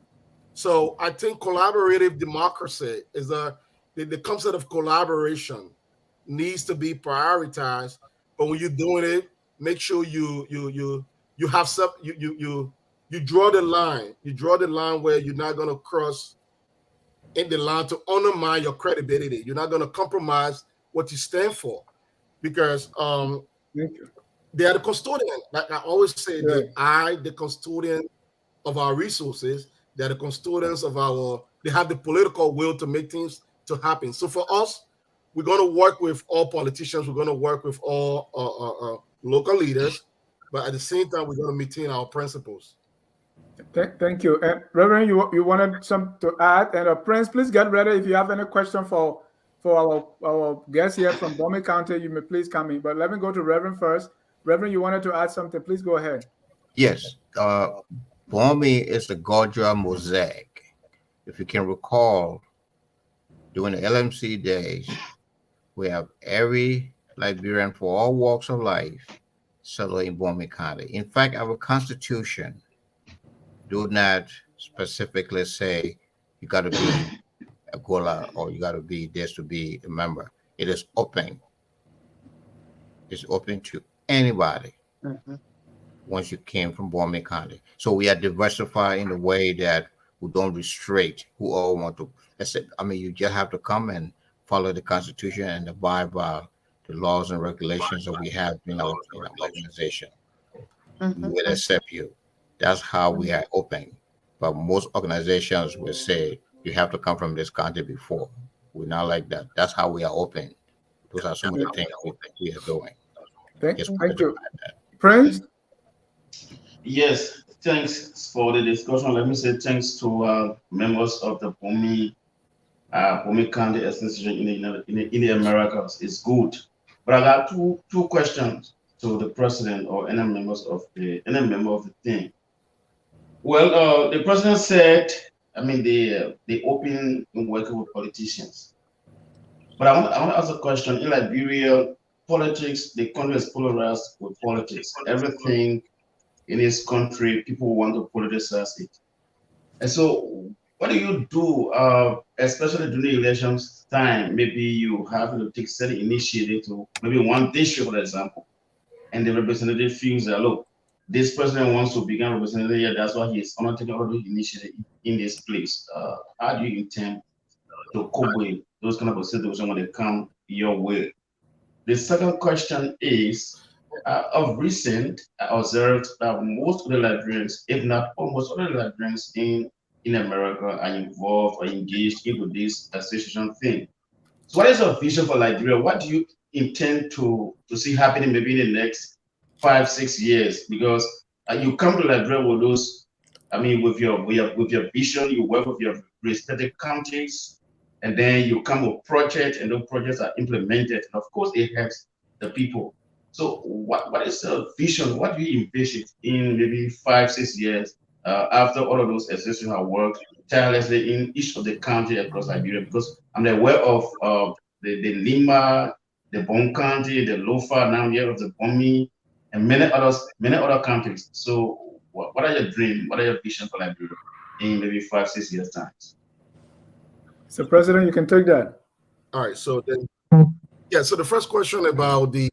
So I think collaborative democracy is the concept of collaboration needs to be prioritized. But when you're doing it, make sure you have some you draw the line. You draw the line where you're not going to cross in the line to undermine your credibility. You're not going to compromise what you stand for, because they are the custodian. Like I always say, the custodian of our resources. They're the custodians of they have the political will to make things to happen. So for us, we're going to work with all politicians. We're going to work with all local leaders, but at the same time, we're going to maintain our principles. Thank you. And Reverend, you wanted some to add? And Prince, please get ready. If you have any question for our guest here from Bomi County, you may please come in. But let me go to Reverend first. Reverend, you wanted to add something. Please go ahead. Yes. Bomi is a Godra mosaic. If you can recall, during the LMC days, we have every Liberian for all walks of life settled in Bomi County. In fact, our Constitution do not specifically say you got to be a Gola or you got to be this to be a member. It is open. It's open to anybody. Once you came from Bomi County. So we are diversified in a way that we don't restrict who all want to. You just have to come and follow the Constitution and abide by the laws and regulations that we have in our organization. We will accept you. That's how we are open. But most organizations will say you have to come from this country before. We're not like that. That's how we are open. Those are some of the things we are doing. Thank you. Prince? Yes, thanks for the discussion. Let me say thanks to members of the Bomi County Association in the Americas. It's good. But I got two questions to the president or any member of the team. Well, the president said, they open in working with politicians. But I want to ask a question. In Liberia, politics, the country is polarized with politics. Everything in this country, people want to politicize it. And so what do you do, especially during the elections time? Maybe you have to take certain initiative to maybe one district, for example, and the representative feels that, look, this president wants to become representative here, that's why he's not taking all the initiative in this place. How do you intend to cope with those kind of situations when they come your way? The second question is, of recent, I observed that most of the Liberians, if not almost all the Liberians in America, are involved or engaged into this association thing. So what is your vision for Liberia? What do you intend to see happening maybe in the next 5-6 years? Because you come to Liberia with those, with your vision, you work with your respective counties, and then you come with projects, and those projects are implemented. And of course, it helps the people. So what is the vision? What do you envision in maybe 5-6 years after all of those associations have worked tirelessly in each of the counties across Liberia? Because I'm aware of the Lima, the Bon County, the Lofa, now here of the Bomi, and many other countries. So what are your dreams? What are your vision for Liberia in maybe 5-6 years time? So, President, you can take that. All right. So then, so the first question about the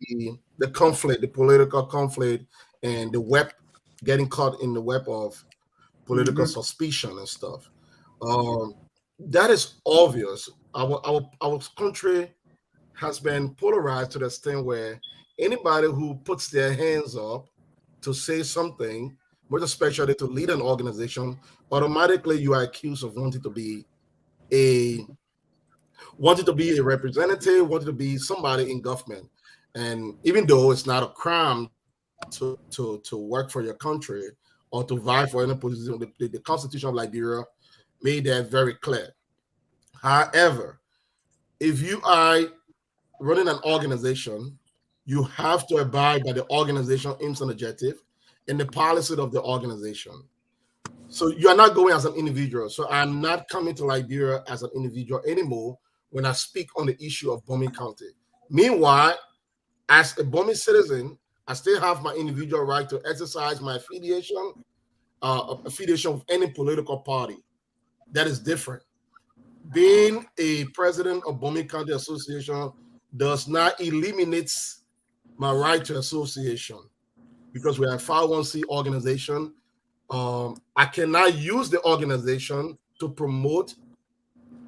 conflict, the political conflict, and the web getting caught in the web of political suspicion and stuff. That is obvious. Our country has been polarized to the extent where anybody who puts their hands up to say something, most especially to lead an organization, automatically you are accused of wanting to be a representative, wanting to be somebody in government. And even though it's not a crime to work for your country or to vie for any position. The Constitution of Liberia made that very clear. However, if you are running an organization, you have to abide by the organization aims and objective and the policy of the organization. So you are not going as an individual. So I'm not coming to Liberia as an individual anymore when I speak on the issue of Bomi County. Meanwhile, as a Bomi citizen, I still have my individual right to exercise my affiliation with any political party. That is different. Being a president of Bomi County Association does not eliminate my right to association because we are a 501c organization. I cannot use the organization to promote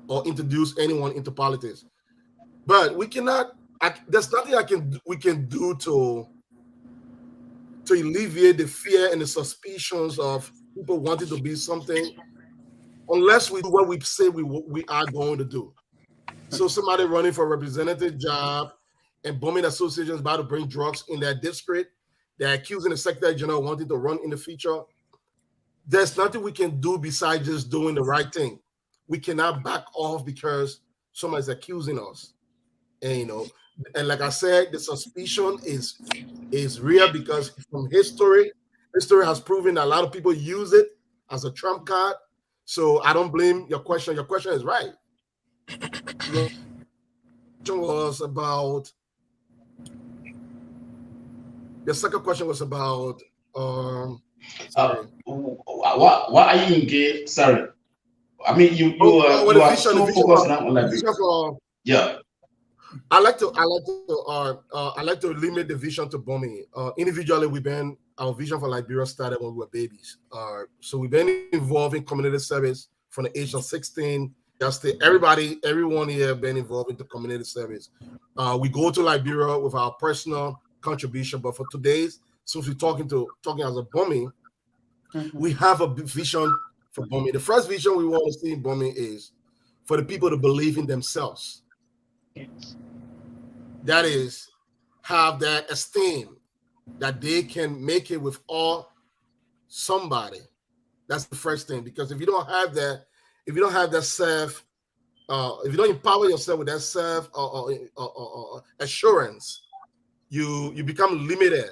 or introduce anyone into politics. But we cannot. There's nothing we can do to alleviate the fear and the suspicions of people wanting to be something, unless we do what we say we are going to do. So somebody running for a representative job and Bomi Association is about to bring drugs in their district, they're accusing the Secretary General wanting to run in the future. There's nothing we can do besides just doing the right thing. We cannot back off because somebody's accusing us. And and like I said, the suspicion is real because from history has proven that a lot of people use it as a trump card. So I don't blame your question. Your question is right. The second question was about why are you engaged? Sorry, I mean you are so focused on like yeah. I like to limit the vision to Bomi. Individually, our vision for Liberia started when we were babies. So we've been involved in community service from the age of 16. Everyone here been involved in the community service. We go to Liberia with our personal contribution, but for today's, since we're talking as a Bomi, we have a vision for Bomi. The first vision we want to see in Bomi is for the people to believe in themselves. Yes. That is, have that esteem that they can make it with somebody. That's the first thing. Because if you don't have that, if you don't empower yourself with that self assurance, you become limited.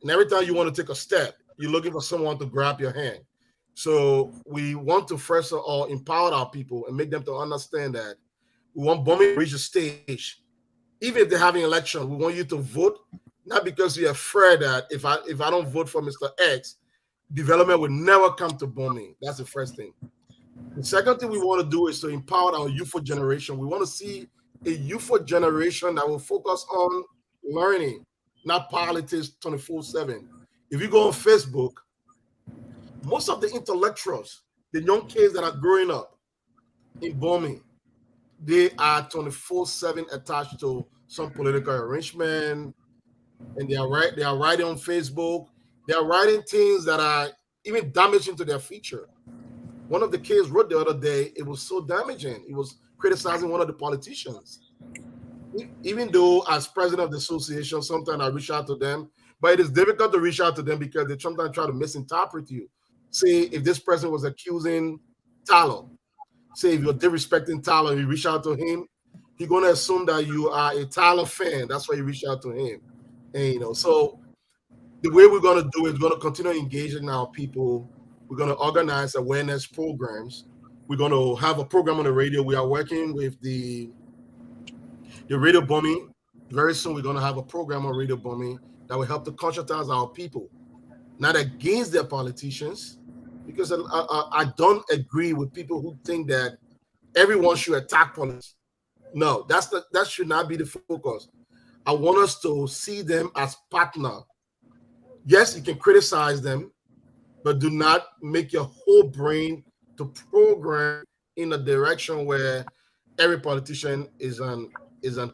And every time you want to take a step, you're looking for someone to grab your hand. So we want to first of all empower our people and make them to understand that we want Bomi to reach a stage. Even if they're having an election, we want you to vote, not because you're afraid that if I don't vote for Mr. X, development will never come to Bomi. That's the first thing. The second thing we want to do is to empower our youthful generation. We want to see a youthful generation that will focus on learning, not politics 24/7. If you go on Facebook, most of the intellectuals, the young kids that are growing up in Bomi, they are 24/7 attached to some political arrangement, and they are writing on Facebook. They are writing things that are even damaging to their future. One of the kids wrote the other day, it was so damaging. He was criticizing one of the politicians. Even though as president of the association, sometimes I reach out to them, but it is difficult to reach out to them because they sometimes try to misinterpret you. Say if this person was accusing Tyler, say if you're disrespecting Tyler, you reach out to him, he's going to assume that you are a Tyler fan. That's why you reach out to him. And so the way we're going to do it is going to continue engaging our people. We're going to organize awareness programs. We're going to have a program on the radio. We are working with the Radio Bomi. Very soon we're going to have a program on Radio Bomi that will help to conscientize our people, not against their politicians, because I don't agree with people who think that everyone should attack politics. No, that should not be the focus. I want us to see them as partner. Yes, you can criticize them, but do not make your whole brain to program in a direction where every politician is an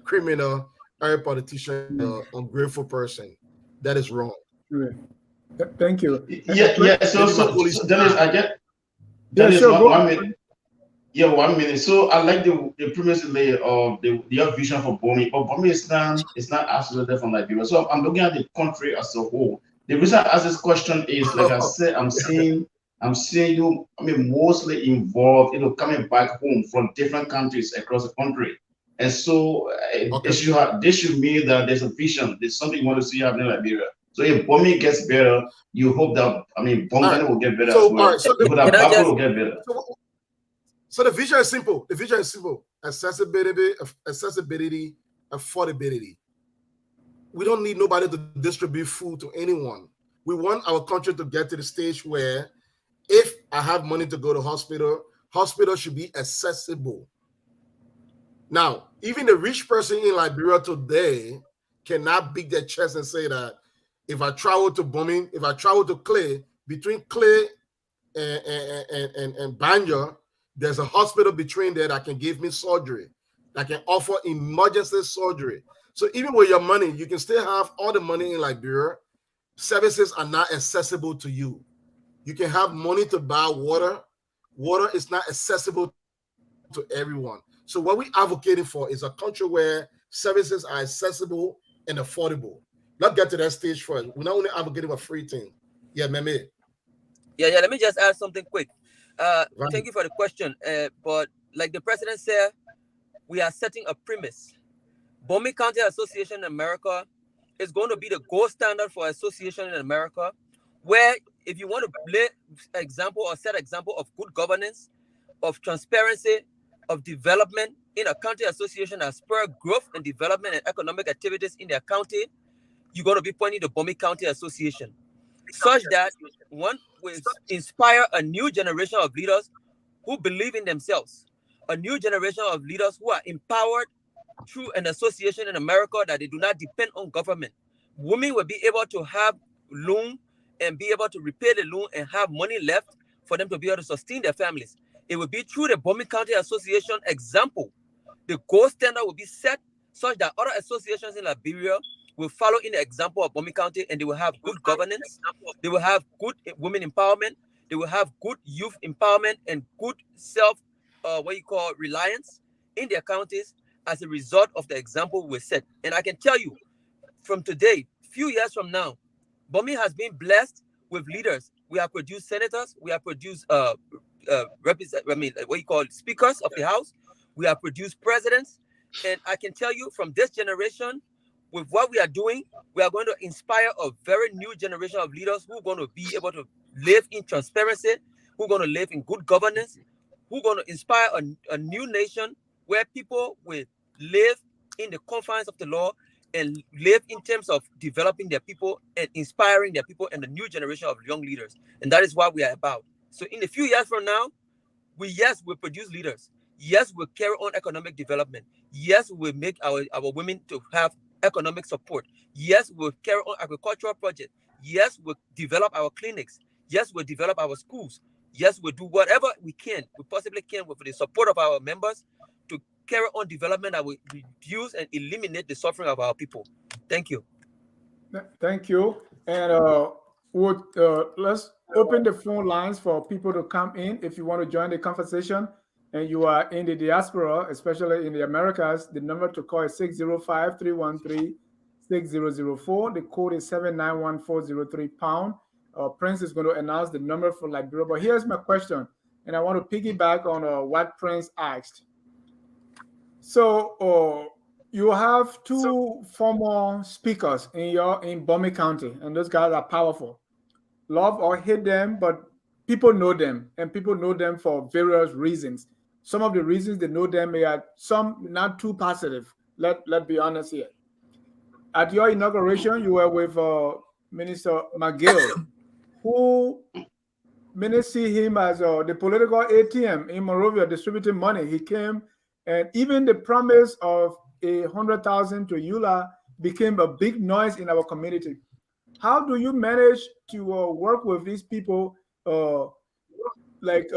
criminal, every politician is an ungrateful person. That is wrong. Thank you. Yeah. So Dennis, I get. Dennis, sure, 1 minute. Yeah, 1 minute. So I like the premise layer of your vision for Bomi, but Bomi is not isolated from Liberia. So I'm looking at the country as a whole. The reason I ask this question is, like I said, I'm seeing you, I mean, mostly involved, coming back home from different countries across the country. And so this should mean that there's a vision, there's something you want to see happening in Liberia. So if Bomi gets better, you hope that, I mean, Bongani will get better as well. You hope that Bako will get better. So the vision is simple. The vision is simple. Accessibility, affordability. We don't need nobody to distribute food to anyone. We want our country to get to the stage where if I have money to go to hospital should be accessible. Now, even the rich person in Liberia today cannot beat their chest and say that if I travel to Bomi, if I travel to Clay, between Clay and Banjo, there's a hospital between there that can give me surgery, that can offer emergency surgery. So even with your money, you can still have all the money in Liberia. Services are not accessible to you. You can have money to buy water. Water is not accessible to everyone. So what we're advocating for is a country where services are accessible and affordable. Let's get to that stage first. We're not only advocating for free thing. Yeah, Meme. Yeah. Let me just add something quick. Thank you for the question. But like the president said, we are setting a premise. Bomi County Association in America is going to be the gold standard for association in America, where if you want to lay example or set example of good governance, of transparency, of development in a county association that spur growth and development and economic activities in their county, you're going to be pointing to Bomi County Association, such that one will inspire a new generation of leaders who believe in themselves, a new generation of leaders who are empowered through an association in America that they do not depend on government. Women will be able to have loan and be able to repay the loan and have money left for them to be able to sustain their families. It will be through the Bomi County Association example. The gold standard will be set such that other associations in Liberia will follow in the example of Bomi County, and they will have good governance. They will have good women empowerment. They will have good youth empowerment and good reliance in their counties as a result of the example we set. And I can tell you, from today, few years from now, Bomi has been blessed with leaders. We have produced senators. We have produced speakers of the House. We have produced presidents. And I can tell you, from this generation, with what we are doing, we are going to inspire a very new generation of leaders who are going to be able to live in transparency, who are going to live in good governance, who are going to inspire a new nation where people will live in the confines of the law and live in terms of developing their people and inspiring their people and the new generation of young leaders. And that is what we are about. So in a few years from now, we'll produce leaders. Yes, we'll carry on economic development. Yes, we'll make our women to have economic support. Yes, we'll carry on agricultural projects. Yes, we'll develop our clinics. Yes, we'll develop our schools. Yes, we'll do whatever we possibly can with the support of our members to carry on development that will reduce and eliminate the suffering of our people. Thank you. Thank you. And let's open the phone lines for people to come in. If you want to join the conversation and you are in the diaspora, especially in the Americas, the number to call is 605-313-6004. The code is 791-403#. Prince is going to announce the number for Liberia. But here's my question, and I want to piggyback on what Prince asked. So you have two former speakers in Bomi County, and those guys are powerful. Love or hate them, but people know them, and people know them for various reasons. Some of the reasons they know them are some not too positive. Let's be honest here. At your inauguration, you were with Minister McGill, who many see him as the political ATM in Monrovia distributing money. He came, and even the promise of 100,000 to Eula became a big noise in our community. How do you manage to work with these people, like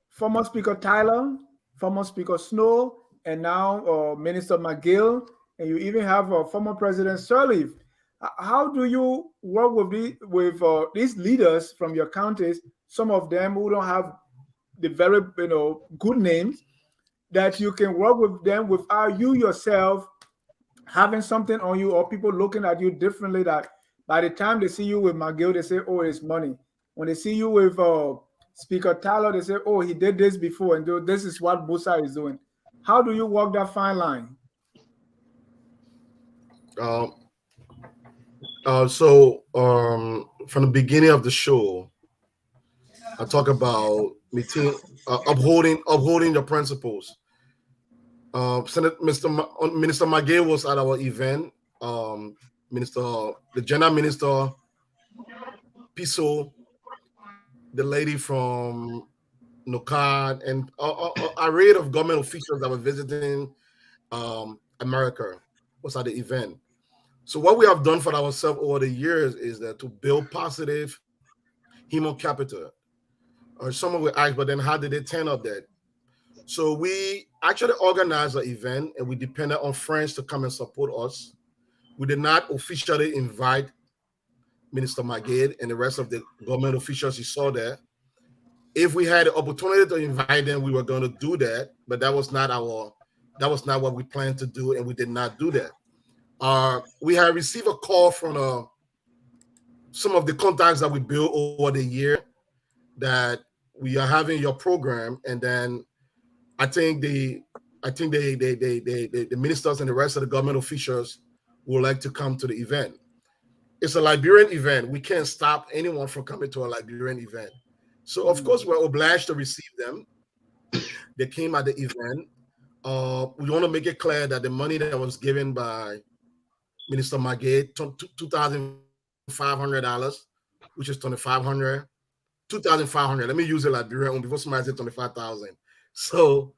former Speaker Tyler, former Speaker Snow, and now Minister McGill, and you even have former President Sirleaf? How do you work with these leaders from your counties? Some of them who don't have the very good names, that you can work with them without you yourself having something on you or people looking at you differently, that By the time they see you with McGill, they say, "Oh, it's money." When they see you with Speaker Tyler, they say, "Oh, he did this before, and this is what Musa is doing." How do you walk that fine line? From the beginning of the show, I talk about upholding your principles. Minister McGill was at our event. The General Minister, Piso, the lady from NOCAD, and a array of government officials that were visiting America was at the event. So what we have done for ourselves over the years is that to build positive human capital. Or someone will ask, but then how did they turn up that? So we actually organized an event and we depended on friends to come and support us. We did not officially invite Minister Magid and the rest of the government officials you saw there. If we had the opportunity to invite them, we were going to do that, but that was not what we planned to do, and we did not do that. We had received a call from some of the contacts that we built over the year that we are having your program, and then I think the ministers and the rest of the government officials would like to come to the event. It's a Liberian event. We can't stop anyone from coming to a Liberian event. So of course we're obliged to receive them. They came at the event. We want to make it clear that the money that was given by Minister Magate, $2,500, which is $2,500. Let me use it Liberian before somebody said 25,000. So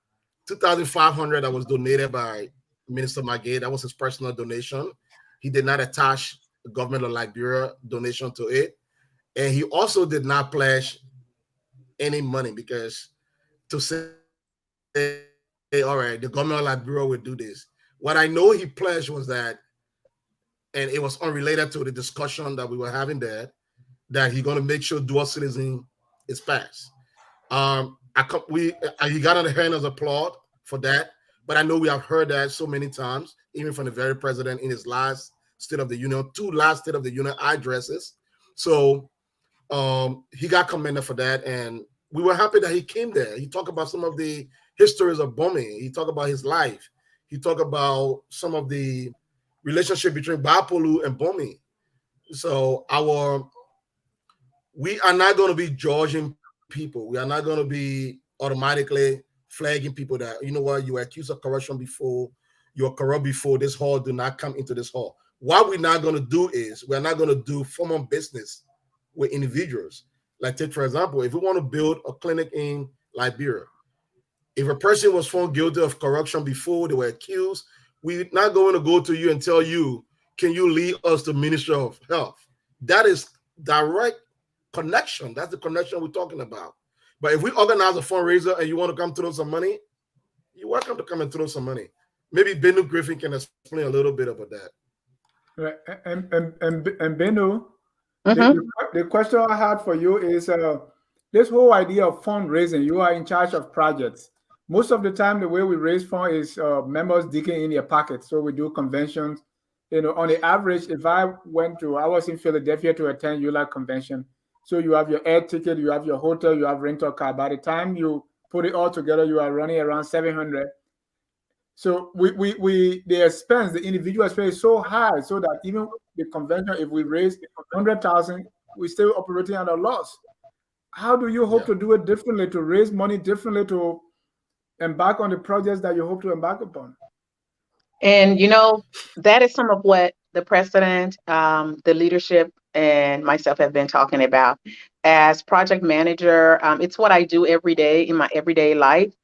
2,500 that was donated by Minister Magate. That was his personal donation. He did not attach the government of Liberia donation to it. And he also did not pledge any money because to say, all right, the government of Liberia will do this. What I know he pledged was that, and it was unrelated to the discussion that we were having there, that he's going to make sure dual citizen is passed. He got on the hand as applaud for that, but I know we have heard that so many times, even from the very president in his last State of the Union, two last State of the Union addresses. So he got commended for that, and we were happy that he came there. He talked about some of the histories of Bomi. He talked about his life. He talked about some of the relationship between Bapolu and Bomi. So we are not going to be judging people. We are not going to be automatically flagging people that, you know what, you were accused of corruption before, you're corrupt before, this hall, do not come into this hall. What we're not going to do is we're not going to do formal business with individuals. Like take, for example, if we want to build a clinic in Liberia, if a person was found guilty of corruption before they were accused, we're not going to go to you and tell you, can you lead us to Ministry of Health? That is direct connection. That's the connection we're talking about. But if we organize a fundraiser and you want to come throw some money, you're welcome to come and throw some money. Maybe Benu Griffin can explain a little bit about that. Right. And Benu, the question I had for you is this whole idea of fundraising. You are in charge of projects. Most of the time, the way we raise funds is members digging in their pockets. So we do conventions. You know, on the average, if I was in Philadelphia to attend ULAC convention. So you have your air ticket, you have your hotel, you have rental car. By the time you put it all together, you are running around 700. So the expense, the individual expense is so high, so that even the convention, if we raise 100,000, we're still operating at a loss. How do you hope to do it differently, to raise money differently, to embark on the projects that you hope to embark upon? And, you know, that is some of what the president, the leadership, and myself have been talking about. As project manager, it's what I do every day in my everyday life.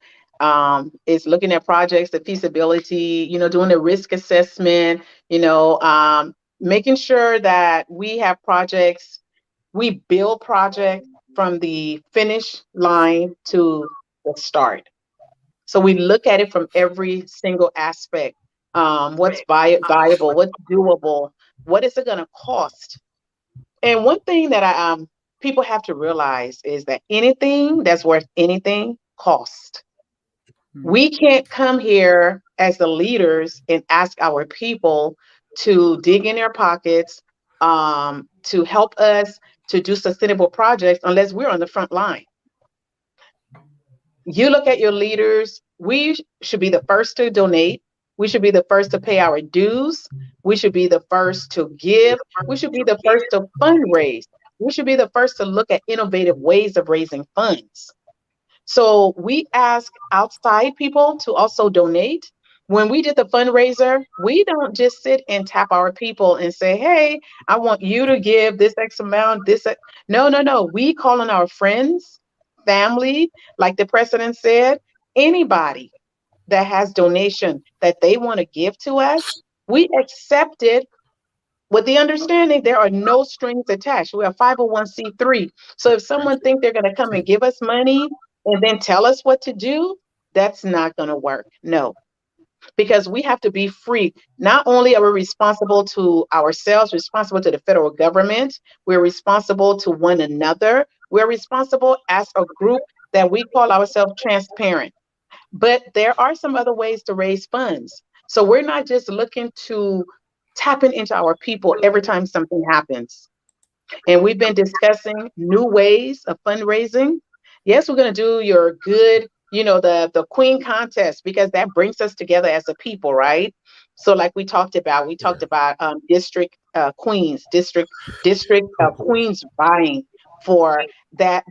Is looking at projects, the feasibility, you know, doing the risk assessment, you know, making sure that we have projects, we build projects from the finish line to the start. So we look at it from every single aspect. What's viable, what's doable, what is it going to cost? And one thing that people have to realize is that anything that's worth anything costs. We can't come here as the leaders and ask our people to dig in their pockets, to help us to do sustainable projects unless we're on the front line. You look at your leaders, we should be the first to donate. We should be the first to pay our dues. We should be the first to give. We should be the first to fundraise. We should be the first to look at innovative ways of raising funds. So we ask outside people to also donate. When we did the fundraiser, we don't just sit and tap our people and say, hey, I want you to give this X amount, this. No. We call on our friends, family, like the president said, anybody that has donation that they want to give to us, we accept it with the understanding there are no strings attached. We are 501c3. So if someone thinks they're going to come and give us money and then tell us what to do, that's not going to work. No, because we have to be free. Not only are we responsible to ourselves, responsible to the federal government, we're responsible to one another. We're responsible as a group that we call ourselves transparent. But there are some other ways to raise funds. So we're not just looking to tapping into our people every time something happens. And we've been discussing new ways of fundraising. Yes, we're going to do your good, the queen contest, because that brings us together as a people, right? So like we talked about district queens, district queens vying for that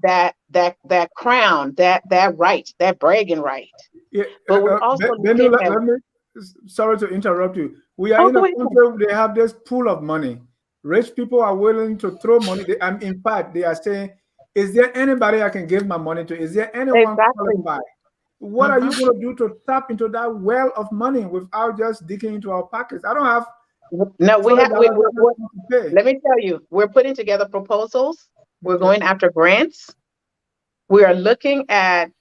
crown, that right, that bragging right. Yeah, But we're also Benno, looking at, sorry to interrupt you. We are in a country where they have this pool of money. Rich people are willing to throw money. In fact, they are saying, is there anybody I can give my money to? Is there anyone qualified? What are you going to do to tap into that well of money without just digging into our pockets? I don't have. No, let me tell you, we're putting together proposals. We're going after grants. We are looking at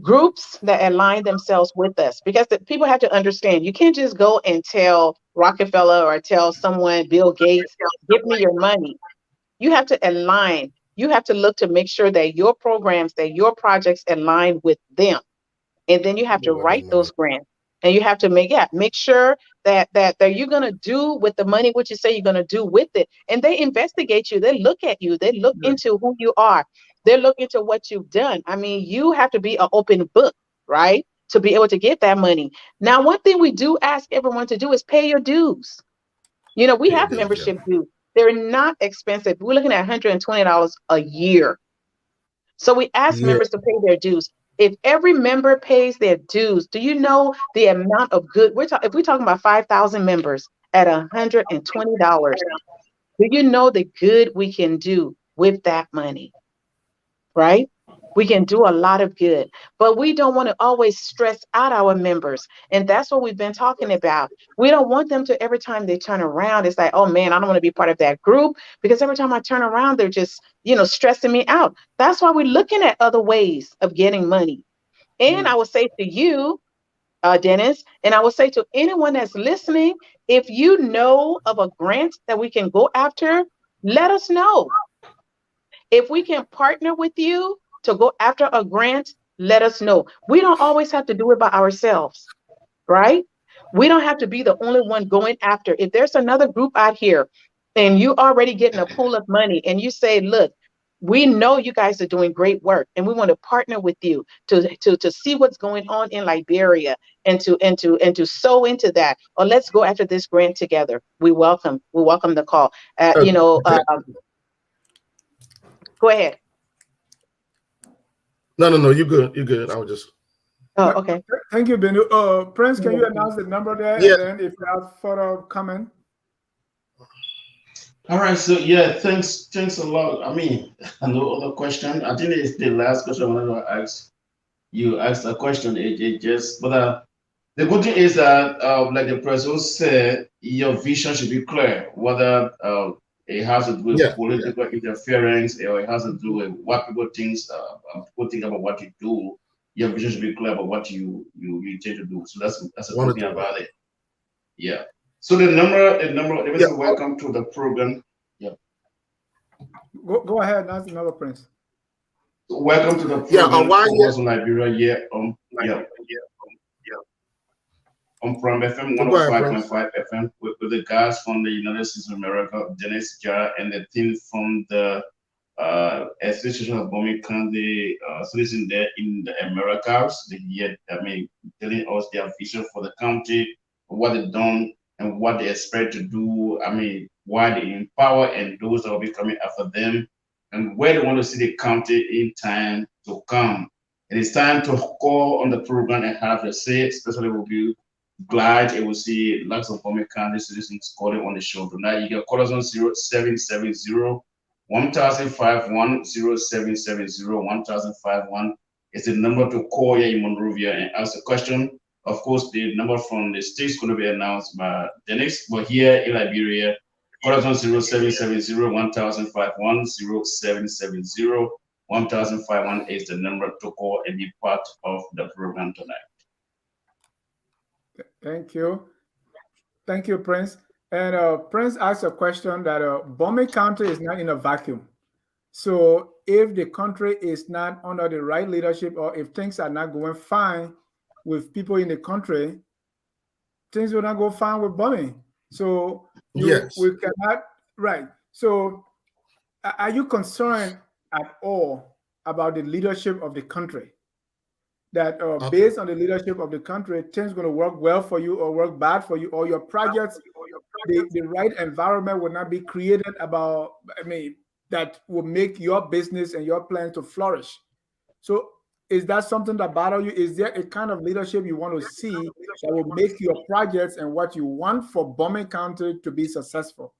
groups that align themselves with us, because people have to understand, you can't just go and tell Rockefeller or tell someone, Bill Gates, give me your money. You have to align. You have to look to make sure that your programs, that your projects align with them. And then you have to write those grants. And you have to make sure that you're going to do with the money what you say you're going to do with it. And they investigate you. They look at you. They look into who you are. They look into what you've done. I mean, you have to be an open book, right, to be able to get that money. Now, one thing we do ask everyone to do is pay your dues. We have membership dues. They're not expensive. We're looking at $120 a year. So we ask members to pay their dues. If every member pays their dues, do you know the amount of good if we're talking about 5,000 members at $120, do you know the good we can do with that money? Right? We can do a lot of good, but we don't want to always stress out our members. And that's what we've been talking about. We don't want them to, every time they turn around, it's like, oh man, I don't want to be part of that group, because every time I turn around, they're just, stressing me out. That's why we're looking at other ways of getting money. And I will say to you, Dennis, and I will say to anyone that's listening, if you know of a grant that we can go after, let us know. If we can partner with you to go after a grant, let us know. We don't always have to do it by ourselves, right? We don't have to be the only one going after. If there's another group out here and you already getting a pool of money and you say, look, we know you guys are doing great work and we want to partner with you to see what's going on in Liberia and to sow into that, or let's go after this grant together. We welcome the call. Go ahead. No, you're good. I was just. Oh, okay. Thank you, Benno. Prince, can you announce the number there? Yeah. And then if you have further comment. All right, so thanks a lot. I mean, no other question. I think it's the last question I wanted to ask. You asked a question, AJ, but the good thing is that, like the president said, your vision should be clear, whether it has to do with political interference or it has to do with what people think about what you do. Your vision should be clear about what you intend to do. So that's a good thing about it. Yeah. So the number. Welcome to the program. Yeah. Go ahead. That's another, Prince. Welcome to the program. Liberia. on Prime FM Go ahead, 105.5 FM with the guys from the United States of America, Dennis Jar, and the team from the Association of Bomi County citizens there in the Americas. Telling us their vision for the county, what they've done, and what they expect to do. Why they empower and those that will be coming after them, and where they want to see the county in time to come. It is time to call on the program and have a say, especially we'll be glad it will see lots of Bomi County citizens calling on the show tonight. You can call us on 0770 1051 0770 1051 is the number to call here in Monrovia and ask a question. Of course, the number from the state is going to be announced by Dennis, but here in Liberia, call us on 0770 1051 0770 1051 is the number to call and be part of the program tonight. Thank you. Thank you, Prince. And Prince asked a question that Bomi County is not in a vacuum. So if the country is not under the right leadership, or if things are not going fine with people in the country, things will not go fine with Bomi. So yes, we cannot, right. So are you concerned at all about the leadership of the country? That based on the leadership of the country, things going to work well for you or work bad for you, or your projects, the right environment will not be created that will make your business and your plans to flourish. So is that something that bothers you? Is there a kind of leadership you want to see that will make your projects and what you want for Bomi County to be successful?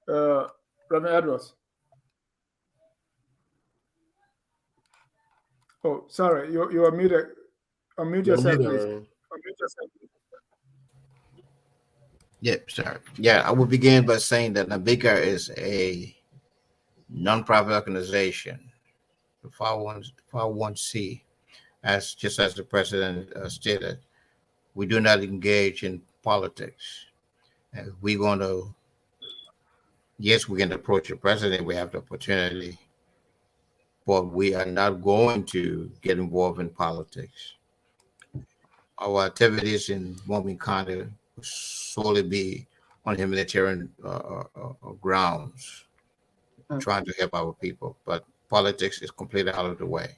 Reverend Edwards. Oh, sorry, you are muted. Unmute yourself, please. Unmute yourself. Yep, sorry. Yeah, I will begin by saying that NABICA is a nonprofit organization, the 501c, just as the president stated. We do not engage in politics. We're going to, yes, we can approach the president. We have the opportunity, but we are not going to get involved in politics. Our activities in Bomi County will solely be on humanitarian grounds, trying to help our people. But politics is completely out of the way.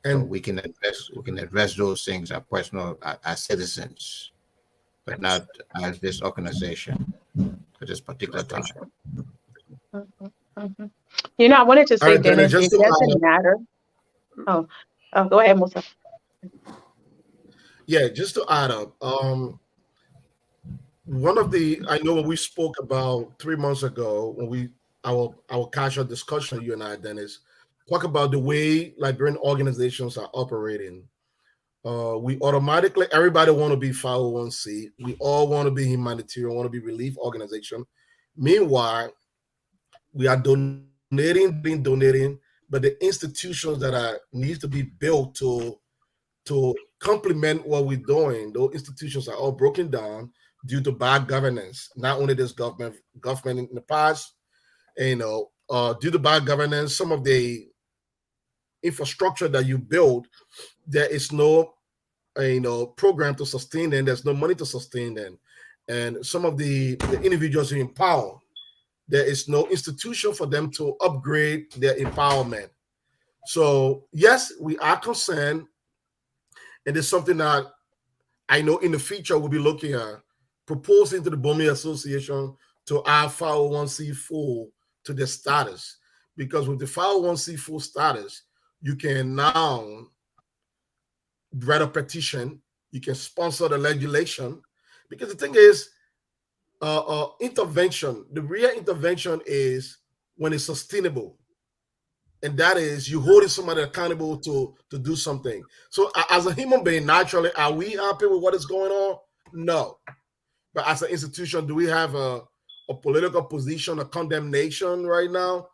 And so we can address those things as personal, as citizens, but not as this organization at this particular time. You know, I wanted to say, right, Dennis, it doesn't matter. Oh, go ahead, Musa. Yeah, just to add up, one of the, I know when we spoke about 3 months ago, when our casual discussion, you and I, Dennis, talk about the way Liberian organizations are operating. We automatically, everybody want to be 501c. We all want to be humanitarian, want to be relief organization. Meanwhile, we are donating, but the institutions that needs to be built to complement what we're doing, those institutions are all broken down due to bad governance. Not only this government in the past, due to bad governance, some of the infrastructure that you build, there is no program to sustain them. There's no money to sustain them, and some of the individuals you empower, there is no institution for them to upgrade their empowerment. So yes, we are concerned. And it's something that I know in the future we'll be looking at, proposing to the Bomi Association to add 501c4 to their status. Because with the 501c4 status, you can now write a petition, you can sponsor the legislation. Because the thing is, intervention, the real intervention is when it's sustainable. And that is you holding somebody accountable to do something. So as a human being, naturally, are we happy with what is going on? No. But as an institution, do we have a political position, a condemnation right now?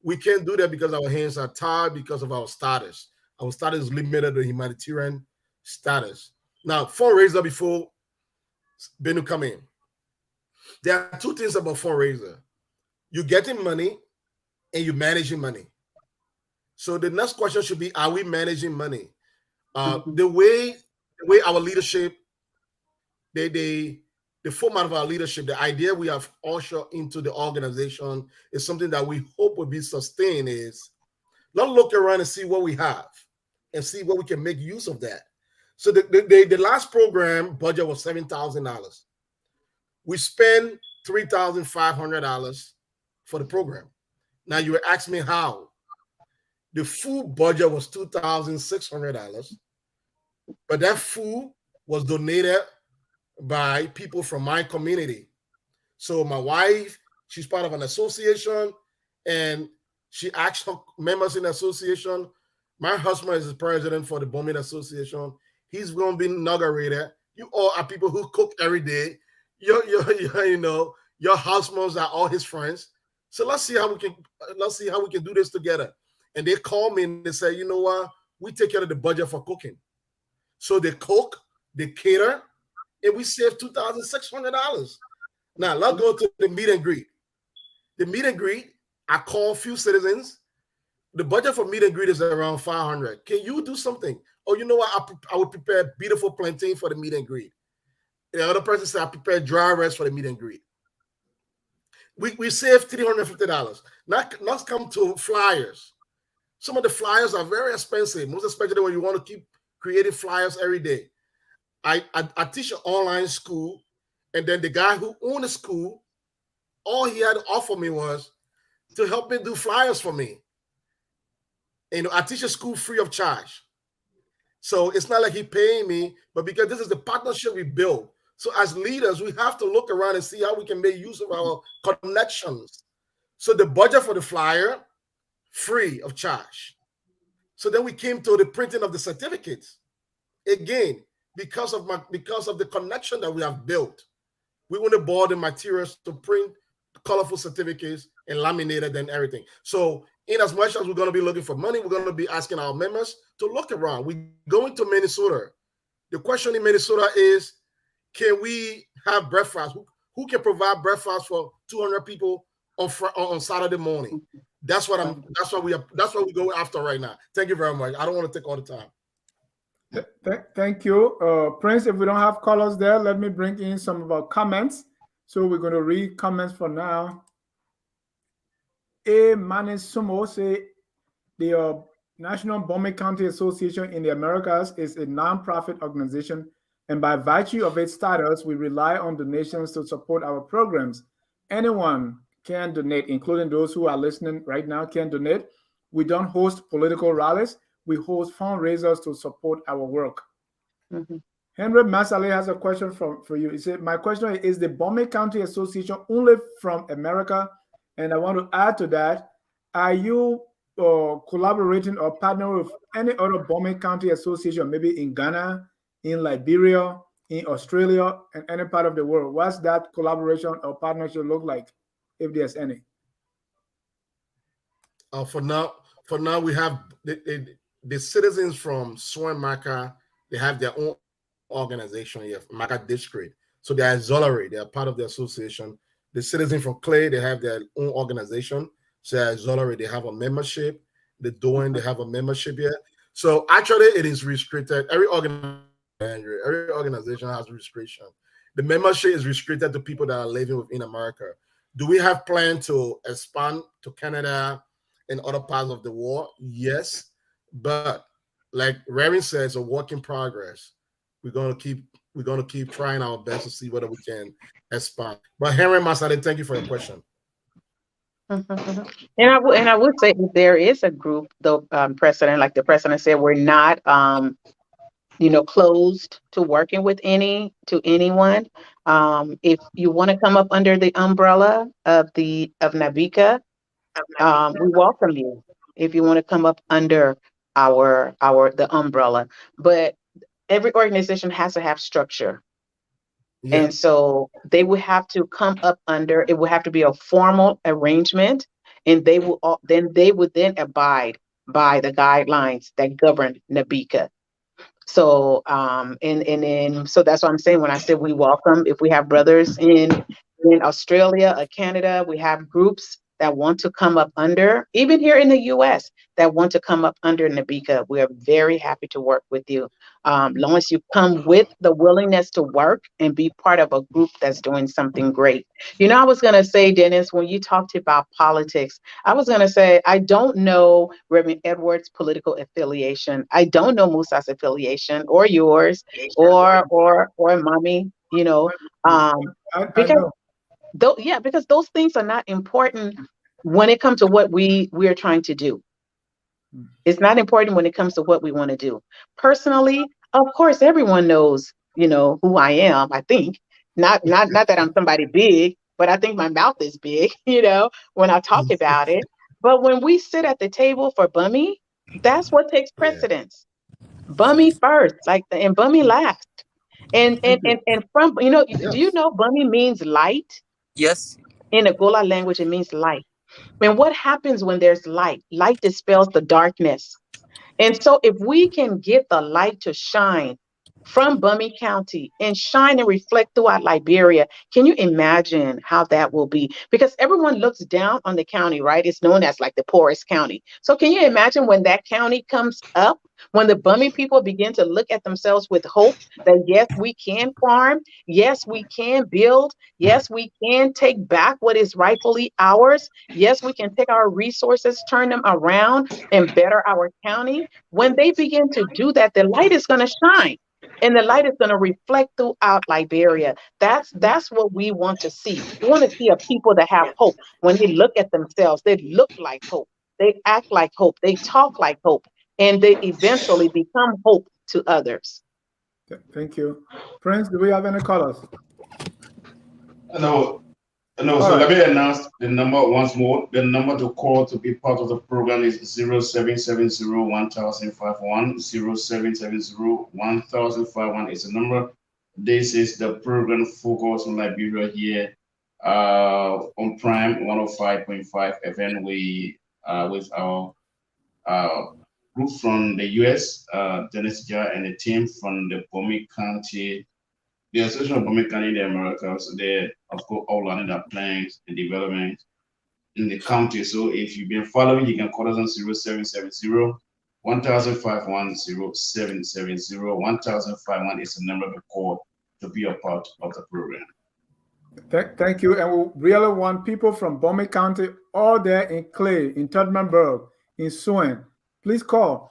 We can't do that because our hands are tied because of our status. Our status is limited to humanitarian status. Now, fundraiser before Benu come in. There are two things about fundraiser. You're getting money and you're managing money. So the next question should be, are we managing money? The way our leadership the format of our leadership, the idea we have ushered into the organization is something that we hope will be sustained. Is let's look around and see what we have and see what we can make use of that. So the last program budget was $7,000. We spent $3,500 for the program. Now you ask me how. The food budget was $2,600, but that food was donated by people from my community. So my wife, she's part of an association, and she asked her members in the association. My husband is the president for the Bomi Association. He's going to be inaugurated. You all are people who cook every day. Your husbands are all his friends. So let's see how we can do this together. And they call me and they say, you know what? We take care of the budget for cooking. So they cook, they cater, and we save $2,600. Now let's go to the meet and greet. The meet and greet, I call a few citizens. The budget for meet and greet is around $500. Can you do something? Oh, you know what? I would prepare beautiful plantain for the meet and greet. The other person said I prepare dry rice for the meet and greet. We saved $350. Now let's come to flyers. Some of the flyers are very expensive, most especially when you want to keep creating flyers every day. I teach an online school, and then the guy who owned the school, all he had to offer me was to help me do flyers for me. And I teach a school free of charge. So it's not like he paying me, but because this is the partnership we build. So as leaders, we have to look around and see how we can make use of our connections. So the budget for the flyer, free of charge. So then we came to the printing of the certificates. Again, because of the connection that we have built, we want to buy the materials to print colorful certificates and laminated and everything. So in as much as we're going to be looking for money, we're going to be asking our members to look around. We're going to Minnesota. The question in Minnesota is, can we have breakfast? Who can provide breakfast for 200 people on Saturday morning? That's what we go after right now. Thank you very much. I don't want to take all the time. Thank you, Prince. If we don't have callers there, let me bring in some of our comments. So we're going to read comments for now. A Manis Sumo say the National Bomi County Association in the Americas is a non-profit organization, and by virtue of its status, we rely on donations to support our programs. Anyone can donate, including those who are listening right now can donate. We don't host political rallies. We host fundraisers to support our work. Mm-hmm. Henry Masale has a question for you. He said, my question is the Bomi County Association only from America? And I want to add to that, are you collaborating or partnering with any other Bomi County Association, maybe in Ghana, in Liberia, in Australia, and any part of the world? What's that collaboration or partnership look like, if there's any? For now, we have the citizens from Swan Maka. They have their own organization here, Maka District. So they are auxiliary. They are part of the association. The citizens from Clay, they have their own organization. So they are auxiliary. They have a membership. The Doing, they have a membership here. So actually, it is restricted. Every organization has restriction. The membership is restricted to people that are living within America. Do we have plans to expand to Canada and other parts of the world? Yes, but like Reverend says, a work in progress. We're gonna keep trying our best to see whether we can expand. But Henry Masade, thank you for your question. Mm-hmm. And I would say if there is a group, the president, like the president said, we're not closed to working with anyone. If you want to come up under the umbrella of NABICA, we welcome you. If you want to come up under the umbrella, but every organization has to have structure. Yeah. And so they would have to come up under, it would have to be a formal arrangement, and they would then abide by the guidelines that govern NABICA. So so that's what I'm saying when I said we welcome. If we have brothers in Australia or Canada, we have groups that want to come up under, even here in the U.S., that want to come up under NABICA, we are very happy to work with you. Long as you come with the willingness to work and be part of a group that's doing something great. You know, I was going to say, Dennis, when you talked about politics, I was going to say, I don't know Reverend Edwards' political affiliation. I don't know Musa's affiliation or yours or Mommy, you know, I because know. because those things are not important when it comes to what we are trying to do. It's not important when it comes to what we want to do. Personally, of course, everyone knows, you know, who I am. I think not that I'm somebody big, but I think my mouth is big, you know, when I talk about it. But when we sit at the table for Bummy, that's what takes Yeah. precedence. Bummy first, and Bummy last. And from, you know, do you Yes. know Bummy means light? Yes. In the Gola language, it means light. And what happens when there's light? Light dispels the darkness. And so if we can get the light to shine from Bummy County and shine and reflect throughout Liberia, can you imagine how that will be? Because everyone looks down on the county, right? It's known as like the poorest county. So can you imagine when that county comes up, when the Bummy people begin to look at themselves with hope that yes, we can farm, yes, we can build, yes, we can take back what is rightfully ours, yes, we can take our resources, turn them around and better our county. When they begin to do that, the light is going to shine and the light is going to reflect throughout Liberia. That's what we want to see. We want to see a people that have hope. When they look at themselves, they look like hope. They act like hope. They talk like hope. And they eventually become hope to others. Thank you. Prince, do we have any callers? No, no. All So right. let me announce the number once more. The number to call to be part of the program is 0770-1051. 0770-1051 is the number. This is the program Focus on Liberia here on Prime 105.5 FM. We with our group from the US, Dennis Jar, and the team from the Bomi County, the Association of Bomi County in the Americas. They, of course, all running their plans and development in the county. So if you've been following, you can call us on 0770 1051 0770 1051 is the number to call to be a part of the program. Thank you. And we really want people from Bomi County, all there in Clay, in Todmanburg, in Suen. Please call.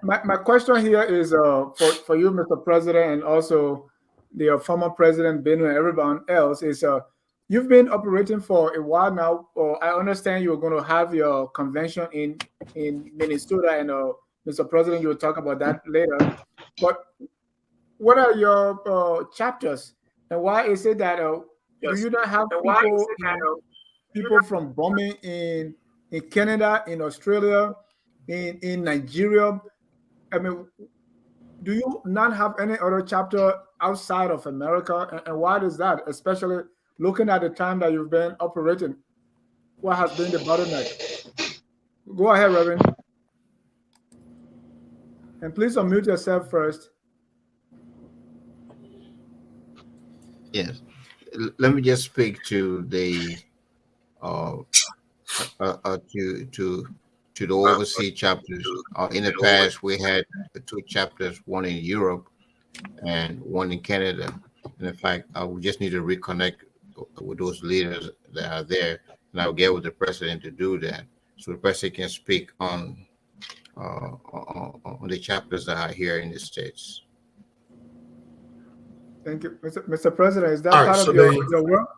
My question here is for you, Mr. President, and also the former President Benue and everyone else is you've been operating for a while now. I understand you're going to have your convention in Minnesota, and Mr. President, you will talk about that later. But what are your chapters, and why is it that do you not have people from Bomi in Canada, in Australia, in Nigeria? I mean, do you not have any other chapter outside of America? And why is that? Especially looking at the time that you've been operating, what has been the bottleneck? Go ahead, Reverend. And please unmute yourself first. Yes. Let me just speak to the to the overseas chapters. In the past, we had 2 chapters, one in Europe and one in Canada. And in fact, we just need to reconnect with those leaders that are there, and I'll get with the president to do that, so the president can speak on the chapters that are here in the States. Thank you, Mr. President. Is that All right, part so of your work?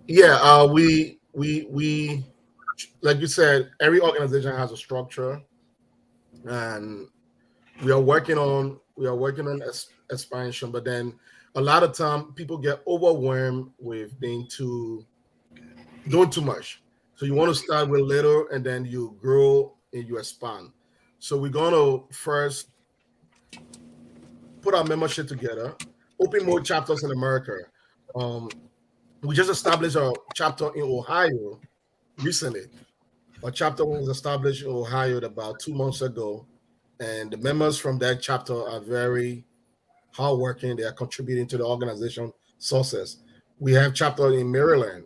Yeah, we like you said, every organization has a structure, and we are working on expansion. But then a lot of time people get overwhelmed with doing too much. So you want to start with little, and then you grow and you expand. So we're gonna first put our membership together, open more chapters in America. We just established a chapter in Ohio recently. A chapter was established in Ohio about 2 months ago, and the members from that chapter are very hardworking. They are contributing to the organization success. We have chapter in Maryland,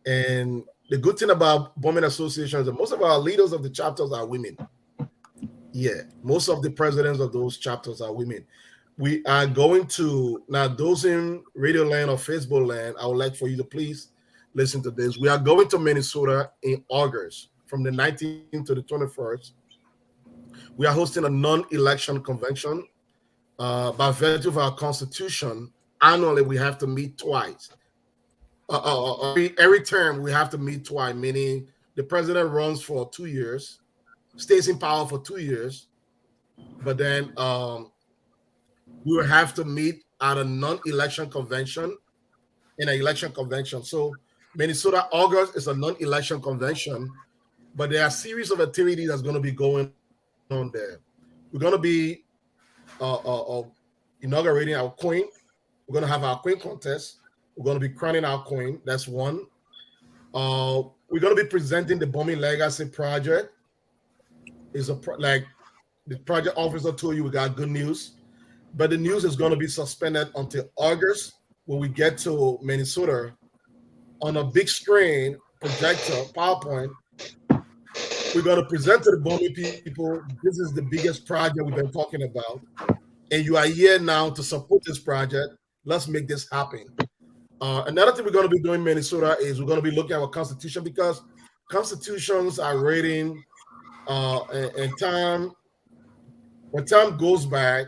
And the good thing about Bomi Association is that most of our leaders of the chapters are women. Yeah, most of the presidents of those chapters are women. We are going to now, those in Radio Land or Facebook Land, I would like for you to please listen to this. We are going to Minnesota in August from the 19th to the 21st. We are hosting a non-election convention. By virtue of our constitution, annually we have to meet twice. Every term we have to meet twice, meaning the president runs for 2 years, stays in power for 2 years, but then we will have to meet at a non-election convention in an election convention. So Minnesota August is a non-election convention, but there are a series of activities that's going to be going on there. We're going to be inaugurating our queen. We're going to have our queen contest. We're going to be crowning our queen. That's one. We're going to be presenting the Bomi Legacy Project. Is like the project officer told you, we got good news, but the news is going to be suspended until August when we get to Minnesota on a big screen projector, PowerPoint. We're going to present to the Bomi people, this is the biggest project we've been talking about, and you are here now to support this project. Let's make this happen. Another thing we're going to be doing in Minnesota is we're going to be looking at our constitution, because constitutions are rating and time. When time goes by,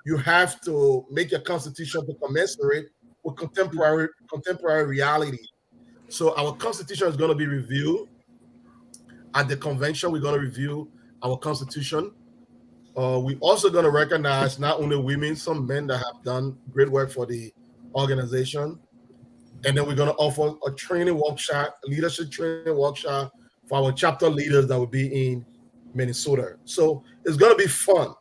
you have to make your constitution to commensurate with contemporary reality. So our constitution is going to be reviewed at the convention. We're going to review our constitution. We're also going to recognize not only women, some men that have done great work for the organization. And then we're going to offer a training workshop, a leadership training workshop for our chapter leaders that will be in Minnesota. So it's going to be fun.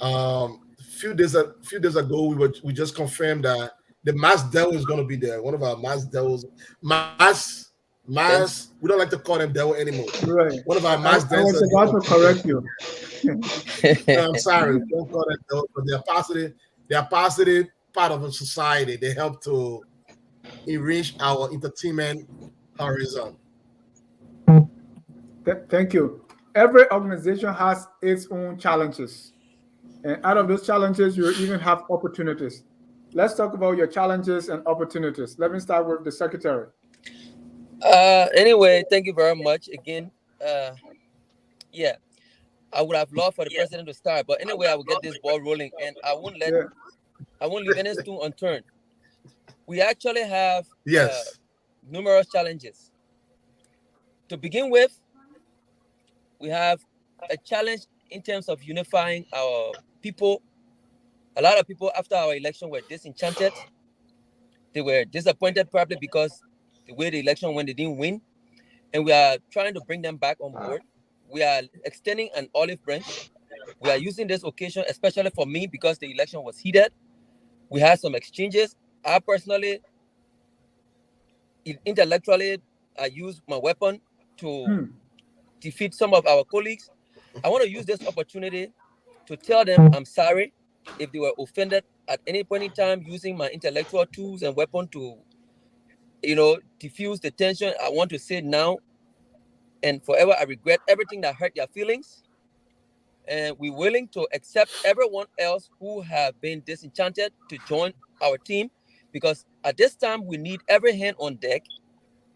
A few days ago, we just confirmed that the mass devil is going to be there. One of our mass devils, we don't like to call them devil anymore. Right. One of our mass devils. I was about to correct you. No, I'm sorry. We don't call them devil, but they're positive part of a society. They help to enrich our entertainment horizon. Thank you. Every organization has its own challenges. And out of those challenges, you even have opportunities. Let's talk about your challenges and opportunities. Let me start with the secretary. Anyway, thank you very much again. Yeah, I would have loved for the president to start, but anyway, I will get this ball rolling, and I won't leave any stone unturned. We actually have numerous challenges. To begin with, we have a challenge in terms of unifying our people. A lot of people after our election were disenchanted. They were disappointed probably because the way the election went, they didn't win. And we are trying to bring them back on board. We are extending an olive branch. We are using this occasion, especially for me, because the election was heated. We had some exchanges. I personally, intellectually, I used my weapon to defeat some of our colleagues. I want to use this opportunity to tell them I'm sorry if they were offended at any point in time using my intellectual tools and weapon to, diffuse the tension. I want to say now and forever, I regret everything that hurt their feelings. And we're willing to accept everyone else who have been disenchanted to join our team, because at this time, we need every hand on deck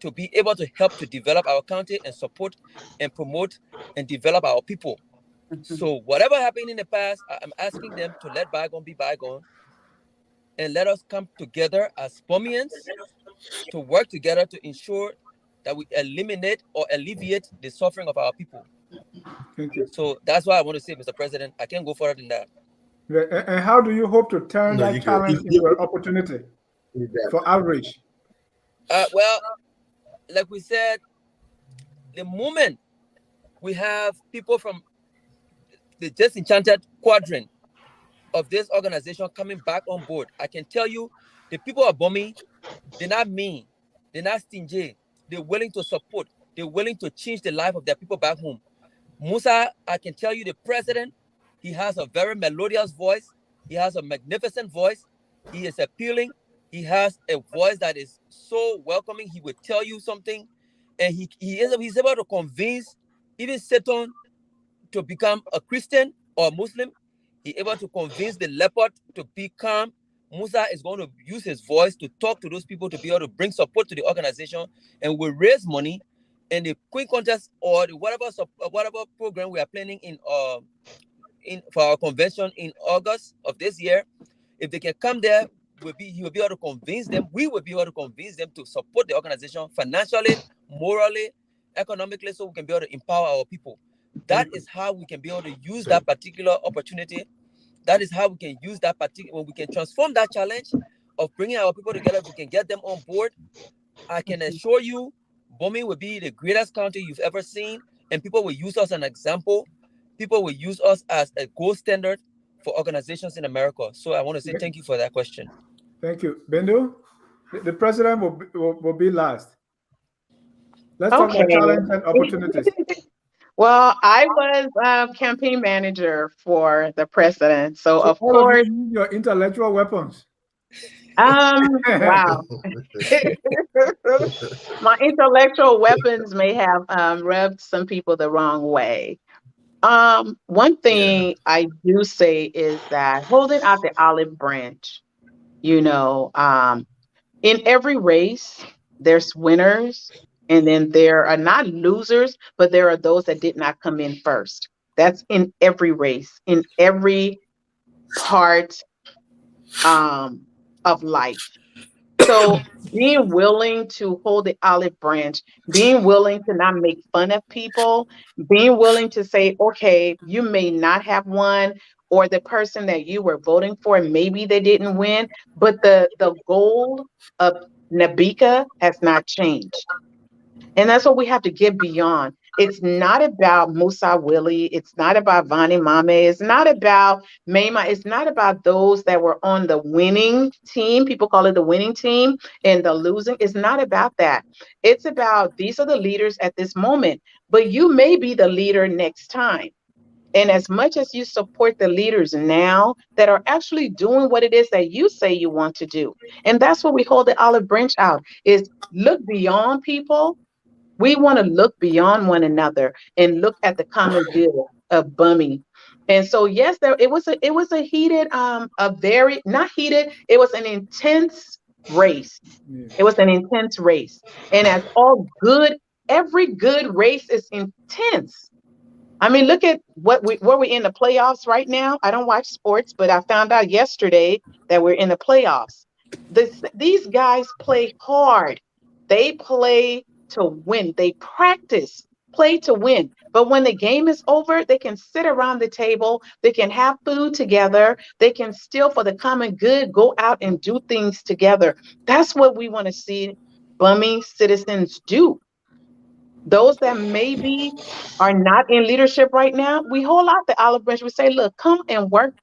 to be able to help to develop our county and support and promote and develop our people. So whatever happened in the past, I'm asking them to let bygone be bygone and let us come together as Bomians to work together to ensure that we eliminate or alleviate the suffering of our people. Thank you. So that's why I want to say, Mr. President, I can't go further than that. And how do you hope to turn that challenge into an opportunity for outreach? Well, like we said, the moment we have people from the disenchanted quadrant of this organization coming back on board, I can tell you the people of Bomi, they're not mean, they're not stingy, they're willing to support, they're willing to change the life of their people back home. Musa, I can tell you the president, he has a very melodious voice, he has a magnificent voice, he is appealing, He has a voice that is so welcoming. He will tell you something, and he's able to convince even Satan to become a Christian or Muslim. He's able to convince the leopard to become. Musa is going to use his voice to talk to those people to be able to bring support to the organization, and will raise money. And the Queen Contest or the whatever program we are planning in for our convention in August of this year, if they can come there, he will be able to convince them. We will be able to convince them to support the organization financially, morally, economically, so we can be able to empower our people. That is how we can be able to use that particular opportunity. That is how we can use that particular, when we can transform that challenge of bringing our people together. If we can get them on board, I can assure you, Bomi will be the greatest county you've ever seen, and people will use us as an example. People will use us as a gold standard for organizations in America. So I want to say thank you for that question. Thank you. Bendu, the president will be last. Let's talk about challenge and opportunities. Well, I was campaign manager for the president. So of all course, of you use your intellectual weapons. Wow. My intellectual weapons may have rubbed some people the wrong way. One thing I do say is that holding out the olive branch, in every race, there's winners, and then there are not losers, but there are those that did not come in first. That's in every race, in every part of life. So being willing to hold the olive branch, being willing to not make fun of people, being willing to say, okay, you may not have won, or the person that you were voting for, maybe they didn't win, but the goal of Nabika has not changed. And that's what we have to get beyond. It's not about Musa Willie. It's not about Vani Mame. It's not about Mayma. It's not about those that were on the winning team. People call it the winning team and the losing. It's not about that. It's about these are the leaders at this moment, but you may be the leader next time. And as much as you support the leaders now that are actually doing what it is that you say you want to do. And that's what we hold the olive branch out is look beyond people. We want to look beyond one another and look at the common good of Boomi. And so, yes, it was a heated, a very not heated. It was an intense race. It was an intense race, and as all good, every good race is intense. I mean, look at where we're in the playoffs right now. I don't watch sports, but I found out yesterday that we're in the playoffs. These guys play hard. They play to win. They practice, play to win. But when the game is over, they can sit around the table. They can have food together. They can still, for the common good, go out and do things together. That's what we want to see Boomi citizens do. Those that maybe are not in leadership right now, we hold out the olive branch. We say, look, come and work.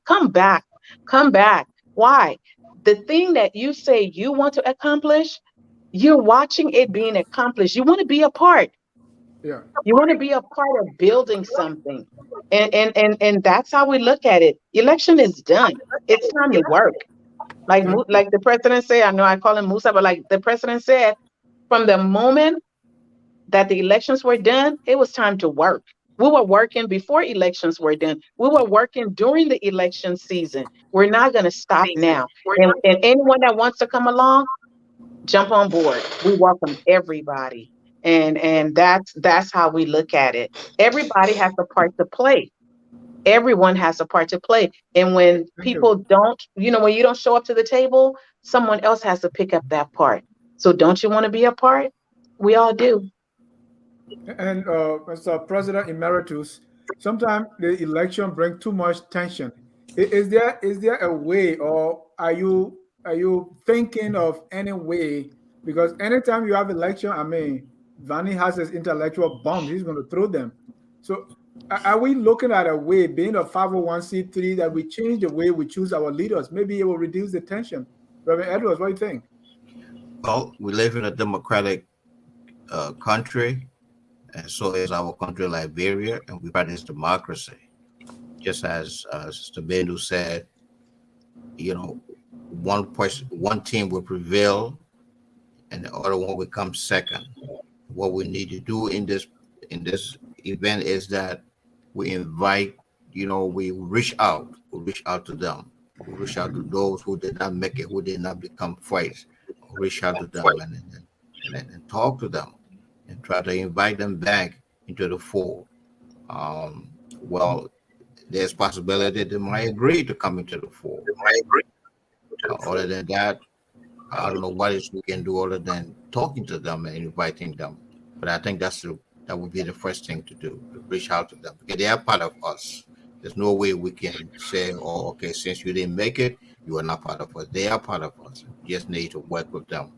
Come back. Come back. Why? The thing that you say you want to accomplish, you're watching it being accomplished. You want to be a part. Yeah. You want to be a part of building something. And that's how we look at it. Election is done. It's time to work. Like the president said, I know I call him Musa, but like the president said, from the moment that the elections were done, it was time to work. We were working before elections were done. We were working during the election season. We're not going to stop now. And anyone that wants to come along, jump on board. We welcome everybody. And that's how we look at it. Everybody has a part to play. Everyone has a part to play. And when people don't, when you don't show up to the table, someone else has to pick up that part. So don't you want to be a part? We all do. And as a president emeritus, sometimes the election brings too much tension. Is there a way, or are you thinking of any way? Because anytime you have election, I mean, Vani has his intellectual bombs. He's going to throw them. So, are we looking at a way, being a 501c3, that we change the way we choose our leaders? Maybe it will reduce the tension. Reverend Edwards, what do you think? Well, we live in a democratic country, and so is our country, Liberia, and we practice democracy. Just as Sister Bendu said, one team will prevail and the other one will come second. What we need to do in this event is that we invite, we reach out to them. We reach out to those who did not make it, who did not become friends. Reach out to them and talk to them and try to invite them back into the fold. Well, there's possibility they might agree to come into the fold. Other than that, I don't know what else we can do other than talking to them and inviting them. But I think that would be the first thing to do, to reach out to them, because they are part of us. There's no way we can say, oh, okay, since you didn't make it, you are not part of us. They are part of us. You just need to work with them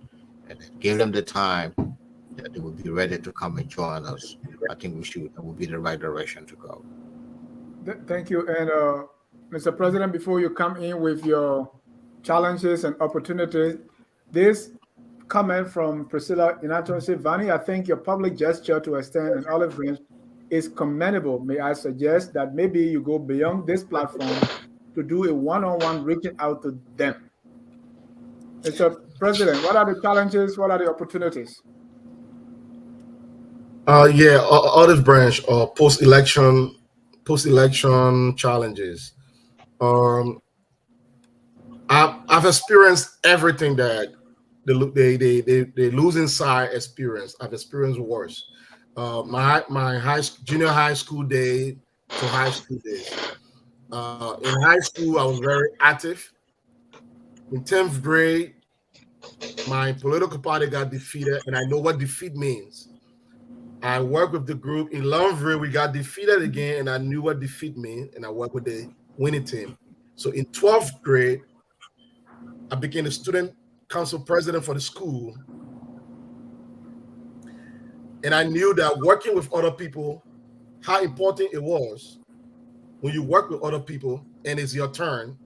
and give them the time that they will be ready to come and join us. I think that would be the right direction to go. Thank you. And Mr. President, before you come in with your challenges and opportunities, this comment from Priscilla Inatonsi Vani, I think your public gesture to extend an olive branch is commendable. May I suggest that maybe you go beyond this platform to do a one-on-one reaching out to them. Mr. President, what are the challenges? What are the opportunities? Olive branch or post-election challenges. I've experienced everything that the losing side experience. I've experienced worse. My junior high school day to high school days. In high school, I was very active. In 10th grade, my political party got defeated, and I know what defeat means. I worked with the group in Longville. We got defeated again, and I knew what defeat means, and I worked with the winning team. So in 12th grade, I became the student council president for the school. And I knew that working with other people, how important it was when you work with other people and it's your turn,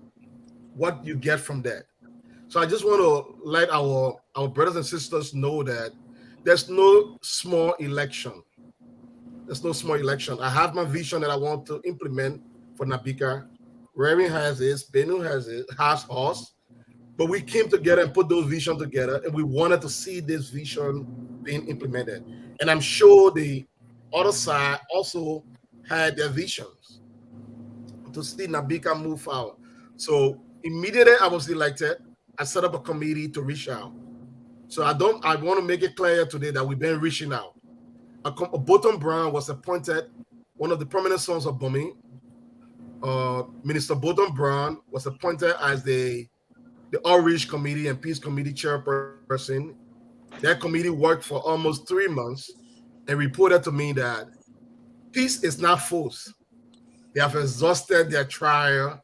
what you get from that. So I just want to let our brothers and sisters know that there's no small election. There's no small election. I have my vision that I want to implement for Nabika. Remy has his, Benu has us. But we came together and put those visions together, and we wanted to see this vision being implemented. And I'm sure the other side also had their visions to see Nabika move forward. So immediately I was elected, I set up a committee to reach out. So I want to make it clear today that we've been reaching out. Bottom Brown was appointed one of the prominent sons of Bomi. Minister Bottom Brown was appointed as the Outreach Committee and Peace Committee chairperson. That committee worked for almost 3 months and reported to me that peace is not forced. They have exhausted their trial,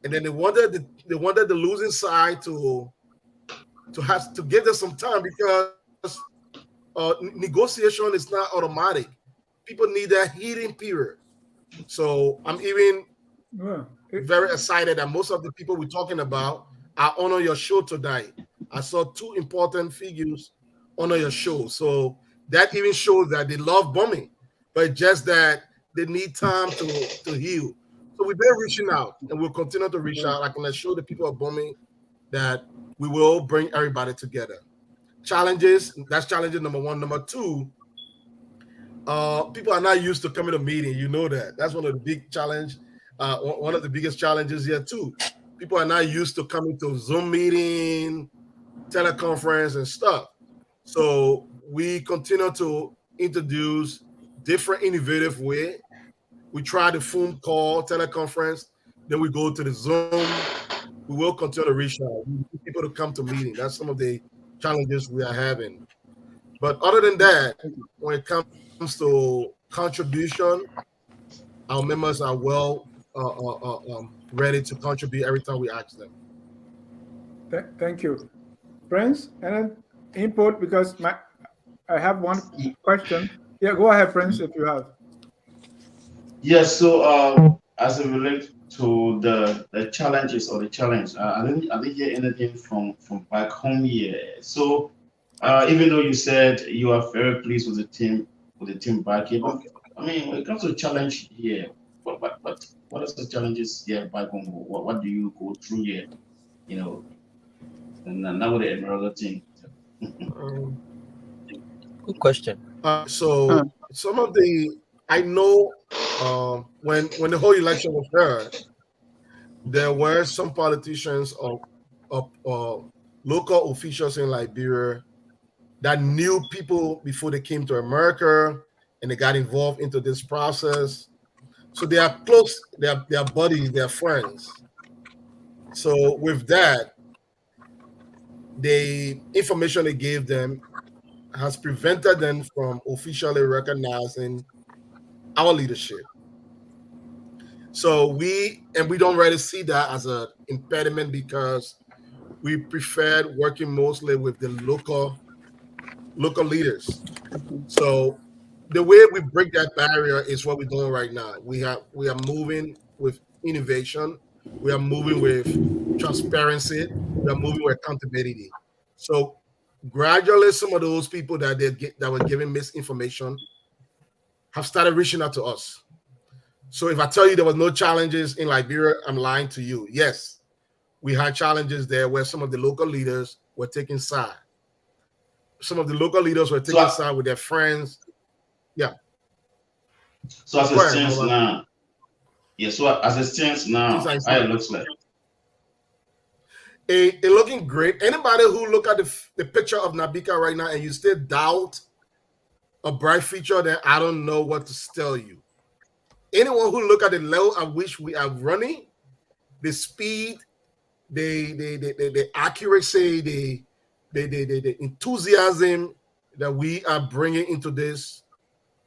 and then they wanted the losing side to give them some time, because negotiation is not automatic. People need that healing period. So I'm even very excited that most of the people we're talking about I honor your show tonight. I saw 2 important figures honor your show. So that even shows that they love Bomi, but just that they need time to heal. So we've been reaching out, and we'll continue to reach out. I can assure the people of Bomi that we will bring everybody together. Challenges, that's challenge number 1. Number 2, people are not used to coming to meeting. You know that. That's one of the big challenge. One of the biggest challenges here too. People are not used to coming to Zoom meeting, teleconference, and stuff. So we continue to introduce different innovative way. We try the phone call, teleconference, then we go to the Zoom. We will continue to reach out. We need people to come to meeting. That's some of the challenges we are having. But other than that, when it comes to contribution, our members are well ready to contribute every time we ask them. Thank you. Prince, and input, because I have one question. Yeah, go ahead, Prince, if you have. Yes, so as it relates to the challenges or the challenge, I didn't hear anything from back home here. So even though you said you are very pleased with the team back here, but I mean, when it comes to challenge here, what are the challenges here back home? What do you go through here? You know, And now the emerald thing. Good question. So some of the I know when the whole election was heard, there were some politicians of local officials in Liberia that knew people before they came to America and they got involved into this process. So they are close, they are buddies, they are friends. So with that, the information they gave them has prevented them from officially recognizing our leadership. So we don't really see that as an impediment because we preferred working mostly with the local leaders. So the way we break that barrier is what we're doing right now. We are moving with innovation. We are moving with transparency. We are moving with accountability. So gradually, some of those people that were giving misinformation have started reaching out to us. So if I tell you there was no challenges in Liberia, I'm lying to you. Yes, we had challenges there where some of the local leaders were taking side. Some of the local leaders were taking side with their friends. Yeah. So as it stands now, so as it stands now, how it looks like? It looking great. Anybody who look at the picture of Nabika right now and you still doubt a bright future, then I don't know what to tell you. Anyone who look at the level at which we are running, the speed, the accuracy, the enthusiasm that we are bringing into this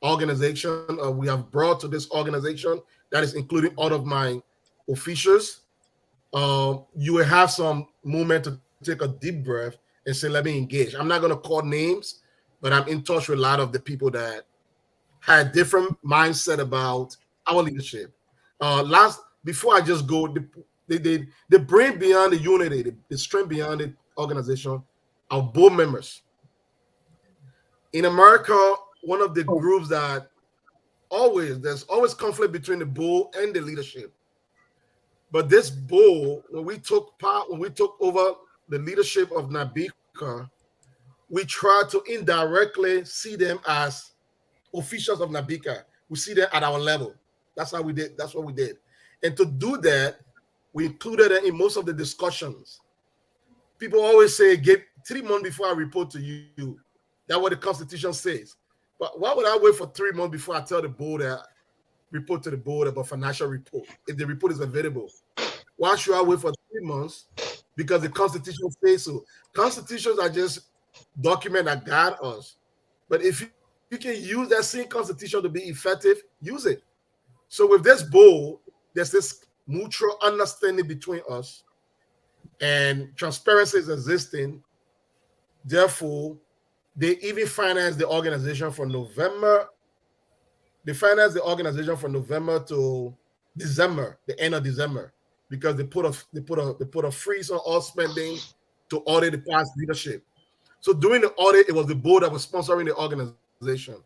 organization, we have brought to this organization, that is including all of my officials, you will have some moment to take a deep breath and say, let me engage. I'm not going to call names, but I'm in touch with a lot of the people that had different mindset about our leadership. Before I just go, the brain behind the unity, the strength behind the organization, our board members. In America, one of the groups that there's always conflict between the board and the leadership. But this board, when we took over the leadership of Nabika, we tried to indirectly see them as officials of Nabika. We see them at our level. That's how we did. That's what we did. And to do that, we included them in most of the discussions. People always say, "Get 3 months before I report to you." That's what the Constitution says. But why would I wait for 3 months before I tell the board that report to the board about financial report if the report is available? Why should I wait for 3 months? Because the Constitution says so. Constitutions are just documents that guide us. But if you can use that same Constitution to be effective, use it. So with this board, there's this mutual understanding between us, and transparency is existing. Therefore, they even financed the organization from November. They financed the organization from November to December, the end of December, because they put a freeze on all spending to audit the past leadership. So during the audit, it was the board that was sponsoring the organization,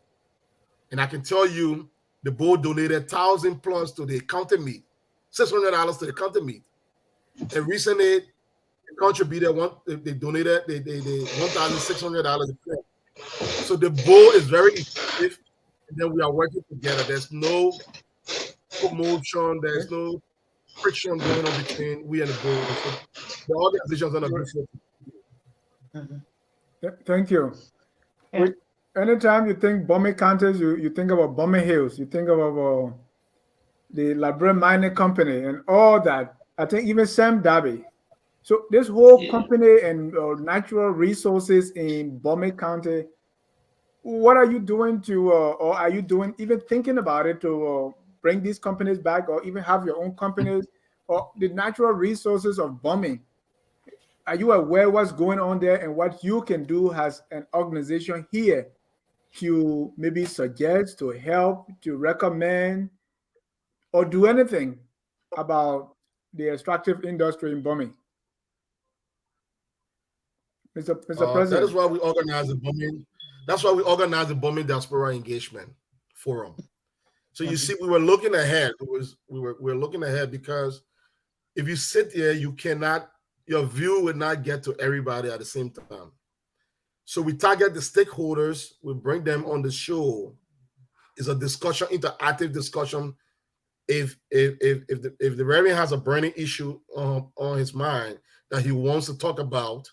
and I can tell you, the board donated $1,000+ to the county meet, $600 to the county meet, and recently they contributed they donated $1,600. So the board is very effective, and then we are working together. There's no promotion, there's no friction going on between we and the board. So the organization is on a good foot. Thank you. Yeah. Anytime you think Bomi counties, you think about Bomi Hills, you think about the Library Mining Company and all that. I think even Sam Darby. So this whole company and natural resources in Bomi County, what are you doing to, or are you doing, even thinking about it to bring these companies back, or even have your own companies, or the natural resources of Bomi? Are you aware what's going on there and what you can do as an organization here to maybe suggest, to help, to recommend, or do anything about the extractive industry in Bomi? Mr. President. That is why we organize the Bomi. That's why we organize the Bomi Diaspora Engagement Forum. So you see, we were looking ahead. We were looking ahead because if you sit here, you cannot your view will not get to everybody at the same time. So we target the stakeholders, we bring them on the show. It's a discussion, interactive discussion. If the Reverend has a burning issue on his mind that he wants to talk about,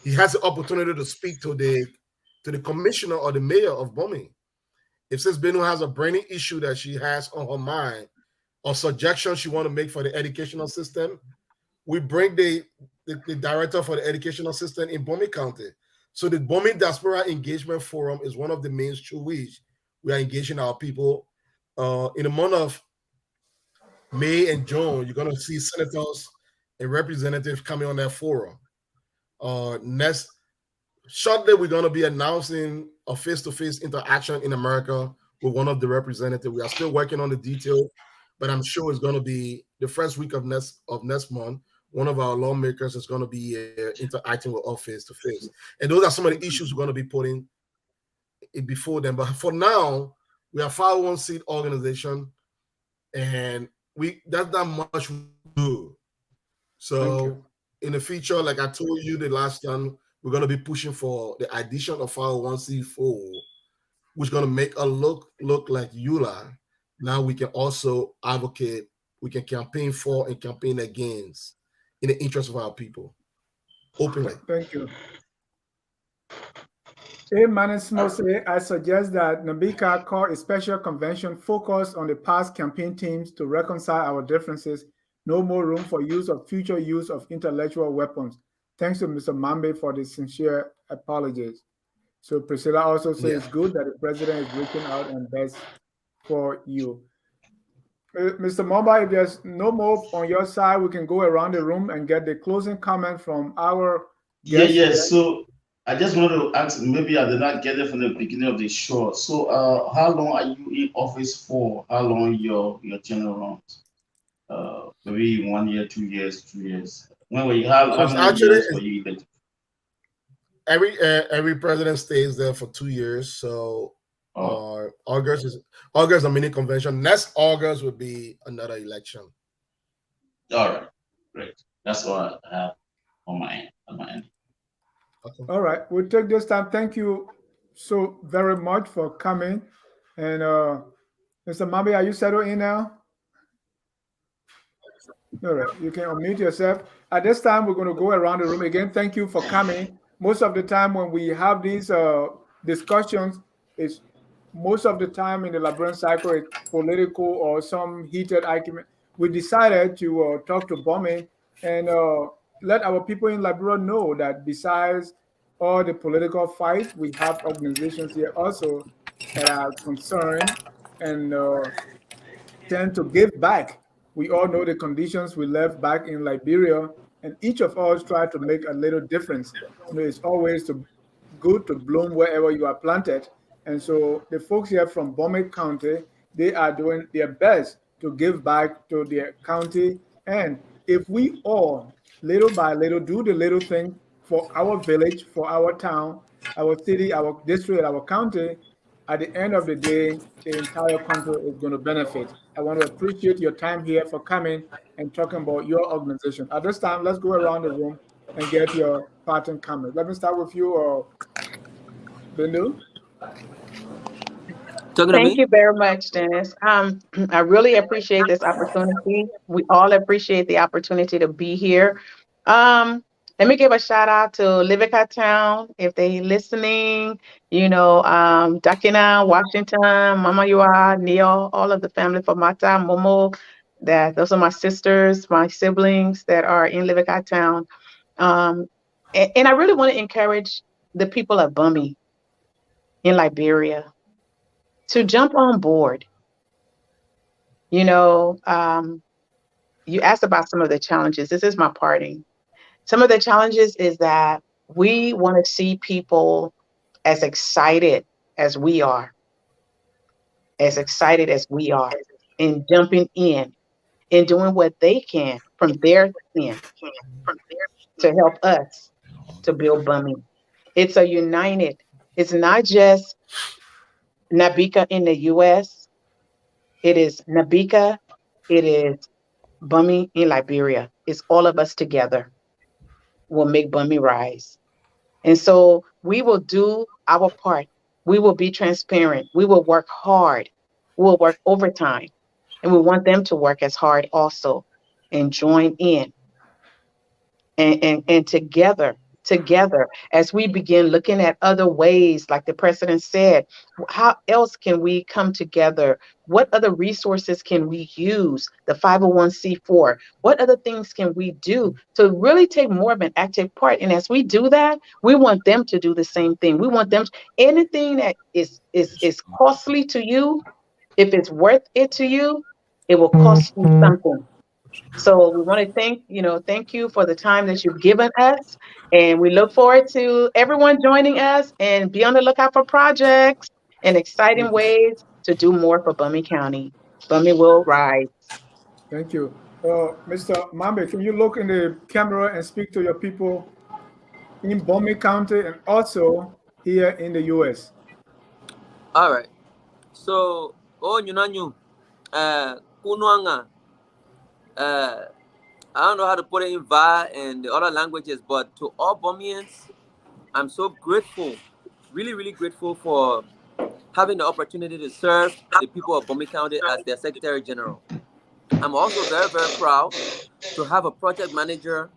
he has the opportunity to speak to the commissioner or the mayor of Bomi. If Sis Benu has a burning issue that she has on her mind or suggestions she want to make for the educational system, we bring the director for the educational system in Bomi County. So the Bomi Diaspora Engagement Forum is one of the main through which we are engaging our people. In the month of May and June, you're going to see senators and representatives coming on that forum. Next, shortly, we're going to be announcing a face-to-face interaction in America with one of the representatives. We are still working on the details, but I'm sure it's going to be the first week of next month. One of our lawmakers is going to be interacting with us face-to-face. And those are some of the issues we're going to be putting before them. But for now, we are 501c organization, and that's not much we do. So in the future, like I told you the last time, we're going to be pushing for the addition of 501c4, which is going to make us look like EULA. Now we can also advocate, we can campaign for and campaign against in the interest of our people openly. Thank you. Hey, Manismose, I suggest that Nabika call a special convention focused on the past campaign teams to reconcile our differences. No more room for future use of intellectual weapons. Thanks to Mr. Mambe for the sincere apologies. So Priscilla also says it's good that the president is reaching out and best for you. Mr. Mobile, if there's no more on your side, we can go around the room and get the closing comment from our guests. Yes. So I just want to ask, maybe I did not get it from the beginning of the show. So how long are you in office for? How long your tenure runs? Maybe 1 year, 2 years, 3 years. When we have how many years were you elected? Every president stays there for 2 years. So August is a mini convention. Next August will be another election. All right, great. That's all I have on my end. Okay. All right, we'll take this time. Thank you so very much for coming. And Mr. Mabi, are you settled in now? All right, you can unmute yourself. At this time, we're going to go around the room again. Thank you for coming. Most of the time when we have these discussions, it's most of the time in the Liberian cycle, it's political or some heated argument. We decided to talk to Bomi and let our people in Liberia know that besides all the political fight, we have organizations here also that are concerned and tend to give back. We all know the conditions we left back in Liberia, and each of us try to make a little difference. It's always good to bloom wherever you are planted. And so the folks here from Bomi County, they are doing their best to give back to their county. And if we all, little by little, do the little thing for our village, for our town, our city, our district, our county, at the end of the day, the entire country is going to benefit. I want to appreciate your time here for coming and talking about your organization. At this time, let's go around the room and get your parting comment. Let me start with you, Bindu. Thank you very much, Dennis. I really appreciate this opportunity. We all appreciate the opportunity to be here. Let me give a shout out to Livica Town, if they listening, Dakina, Washington, Mama Yua, Neil, all of the family from Mata, Momo, those are my sisters, my siblings that are in Livica Town. And I really want to encourage the people of Bomi in Liberia to jump on board. You asked about some of the challenges. This is my parting. Some of the challenges is that we want to see people as excited as we are in jumping in and doing what they can from their end to help us to build Bomi. It's a united, it's not just Nabika in the US, it is Nabika, it is Bomi in Liberia. It's all of us together. will make Bomi rise. And so we will do our part. We will be transparent. We will work hard. We will work overtime. And we want them to work as hard also and join in. And together, as we begin looking at other ways, like the president said, how else can we come together? What other resources can we use? The 501c4, what other things can we do to really take more of an active part? And as we do that, we want them to do the same thing. We want them, anything that is costly to you, if it's worth it to you, it will cost you something. So we want to thank you for the time that you've given us. And we look forward to everyone joining us, and be on the lookout for projects and exciting ways to do more for Bomi County. Bomi will rise. Thank you. Mr. Mambe, can you look in the camera and speak to your people in Bomi County and also here in the U.S.? All right. So, kunuanga, I don't know how to put it in Va and the other languages, but to all Bomians, I'm so grateful, really, really grateful for having the opportunity to serve the people of Bomi County as their Secretary General. I'm also very, very proud to have a project manager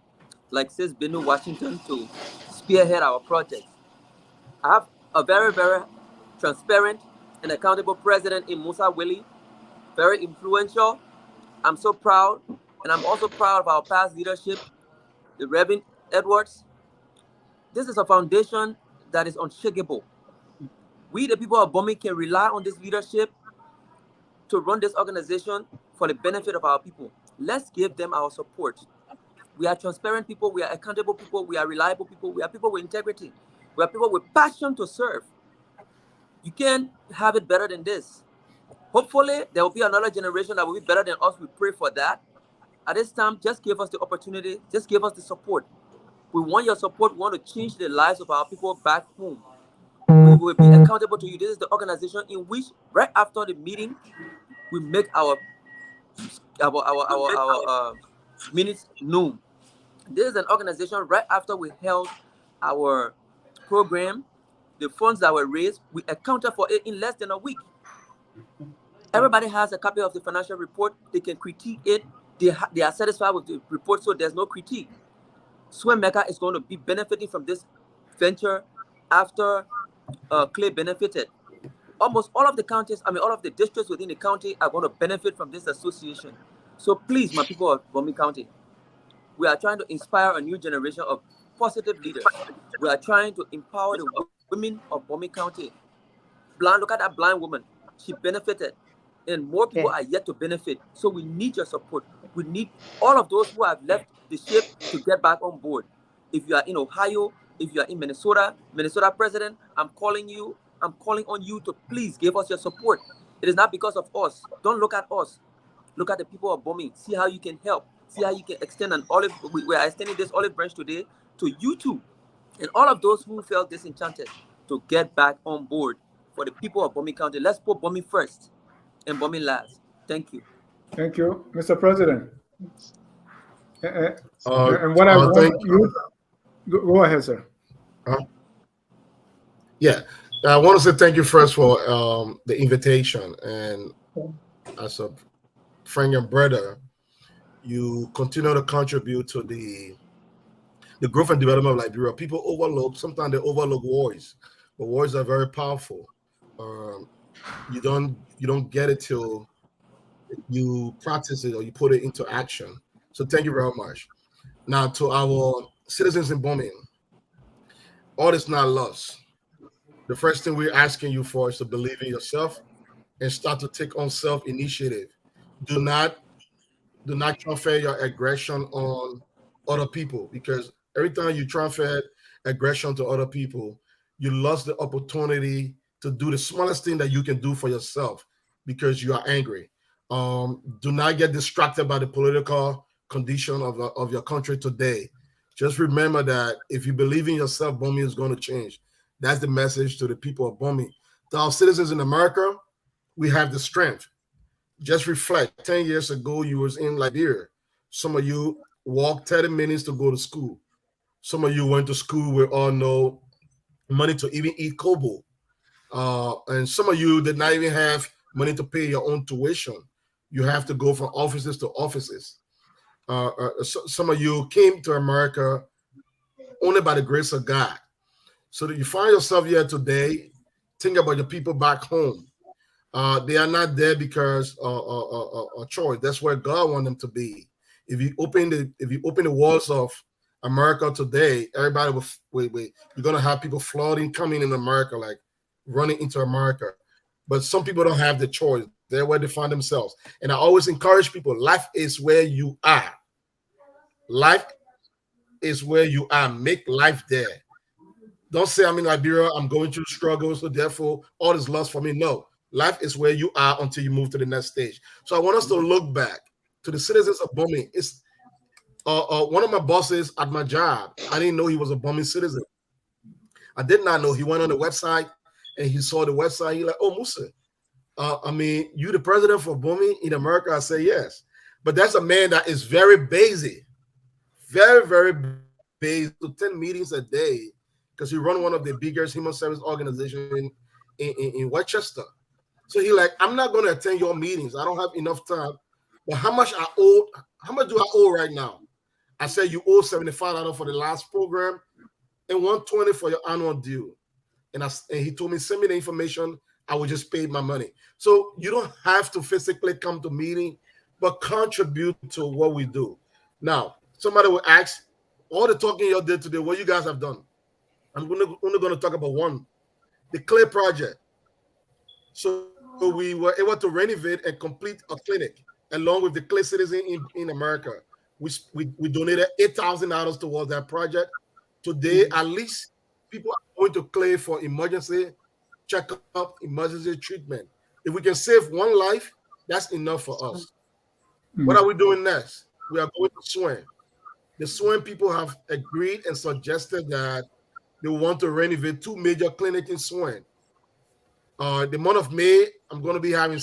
like Sis Binu Washington to spearhead our projects. I have a very, very transparent and accountable president in Musa Willie, very influential. I'm so proud, and I'm also proud of our past leadership, the Reverend Edwards. This is a foundation that is unshakable. We, the people of Bomi, can rely on this leadership to run this organization for the benefit of our people. Let's give them our support. We are transparent people, we are accountable people, we are reliable people, we are people with integrity, we are people with passion to serve. You can't have it better than this. Hopefully, there will be another generation that will be better than us. We pray for that. At this time, just give us the opportunity, just give us the support. We want your support. We want to change the lives of our people back home. We will be accountable to you. This is the organization in which, right after the meeting, we make our minutes known. This is an organization right after we held our program, the funds that were raised, we accounted for it in less than a week. Everybody has a copy of the financial report. They can critique it. They are satisfied with the report, so there's no critique. Swemmecca is going to be benefiting from this venture after Clay benefited. Almost all of the counties, all of the districts within the county are going to benefit from this association. So please, my people of Bomi County, we are trying to inspire a new generation of positive leaders. We are trying to empower the women of Bomi County. Look at that blind woman. She benefited, and more people are yet to benefit. So we need your support. We need all of those who have left the ship to get back on board. If you are in Ohio, if you are in Minnesota president, I'm calling on you to please give us your support. It is not because of us. Don't look at us. Look at the people of Bomi. See how you can help. See how you can extend an olive. We are extending this olive branch today to you too, and all of those who felt disenchanted to get back on board for the people of Bomi County. Let's put Bomi first and Bomi last. Thank you. Thank you, Mr. President. And what I want you go ahead, sir. Yeah, I want to say thank you first for the invitation, and as a friend and brother, you continue to contribute to the growth and development of Liberia. People sometimes they overlook wars, but wars are very powerful. You don't get it till you practice it or you put it into action. So thank you very much. Now to our citizens in Bomi, all is not lost. The first thing we're asking you for is to believe in yourself and start to take on self-initiative. Do not transfer your aggression on other people, because every time you transfer aggression to other people, you lost the opportunity to do the smallest thing that you can do for yourself because you are angry. Do not get distracted by the political condition of your country today. Just remember that if you believe in yourself, Bomi is going to change. That's the message to the people of Bomi. To our citizens in America, we have the strength. Just reflect. 10 years ago, you was in Liberia. Some of you walked 30 minutes to go to school. Some of you went to school, we all know, money to even eat kobo. And some of you did not even have money to pay your own tuition. You have to go from offices to offices. Some of you came to America only by the grace of God. So that you find yourself here today, think about your people back home. They are not there because a choice. That's where God wants them to be. If you open the walls of America today, everybody you're gonna have people flooding coming in America, like running into America. But some people don't have the choice. They're where they find themselves. And I always encourage people: life is where you are. Life is where you are. Make life there. Don't say I'm in Liberia, I'm going through struggles, so therefore all is lost for me. No, life is where you are until you move to the next stage. So I want us to look back to the citizens of Bomi. It's one of my bosses at my job. I didn't know he was a Bomi citizen. I did not know. He went on the website and he saw the website. He like, oh, Musa, you the president for Bomi in America? I say yes. But that's a man that is very busy, very, very busy, to 10 meetings a day, because he run one of the biggest human service organizations in Westchester. So he like, I'm not going to attend your meetings. I don't have enough time. But how much do I owe right now? I said, you owe $75 for the last program and $120 for your annual due. And he told me, send me the information. I will just pay my money. So you don't have to physically come to meeting, but contribute to what we do. Now, somebody will ask, all the talking you did today, what you guys have done? I'm only going to talk about one, the clay project. So we were able to renovate and complete a clinic along with the clay citizen in America. We donated $8,000 towards that project. Today, at least people are going to clay for emergency checkup, emergency treatment. If we can save one life, that's enough for us. What are we doing next? We are going to swim. The swim people have agreed and suggested that they want to renovate 2 major clinics in Swan. The month of May, I'm going to be having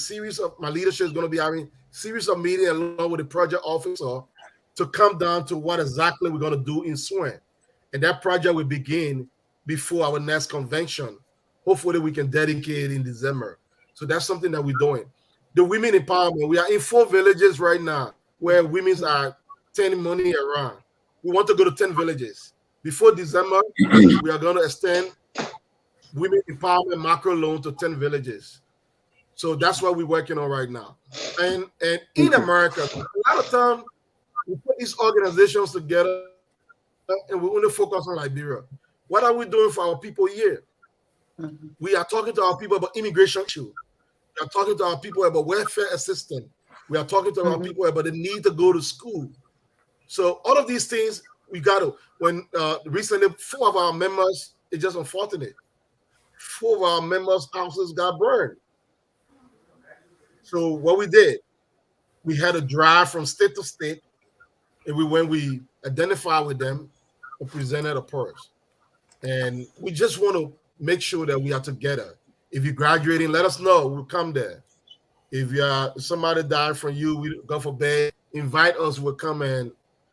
my leadership is going to be having series of meetings along with the project officer to come down to what exactly we're going to do in Swan. And that project will begin before our next convention. Hopefully we can dedicate it in December. So that's something that we're doing. The women empowerment, we are in 4 villages right now where women are turning money around. We want to go to 10 villages. Before December, we are going to extend women empowerment macro loan to 10 villages. So that's what we're working on right now. And in America, a lot of time we put these organizations together and we only focus on Liberia. What are we doing for our people here? We are talking to our people about immigration issue. We are talking to our people about welfare assistance. We are talking to our people about the need to go to school. So all of these things we got to. When recently 4 of our members, it's just unfortunate, 4 of our members' houses got burned. So what we did, we had to drive from state to state, and we identified with them and presented a purse. And we just want to make sure that we are together. If you're graduating, let us know. We'll come there. If somebody died from you, we go for bed, invite us. We'll come and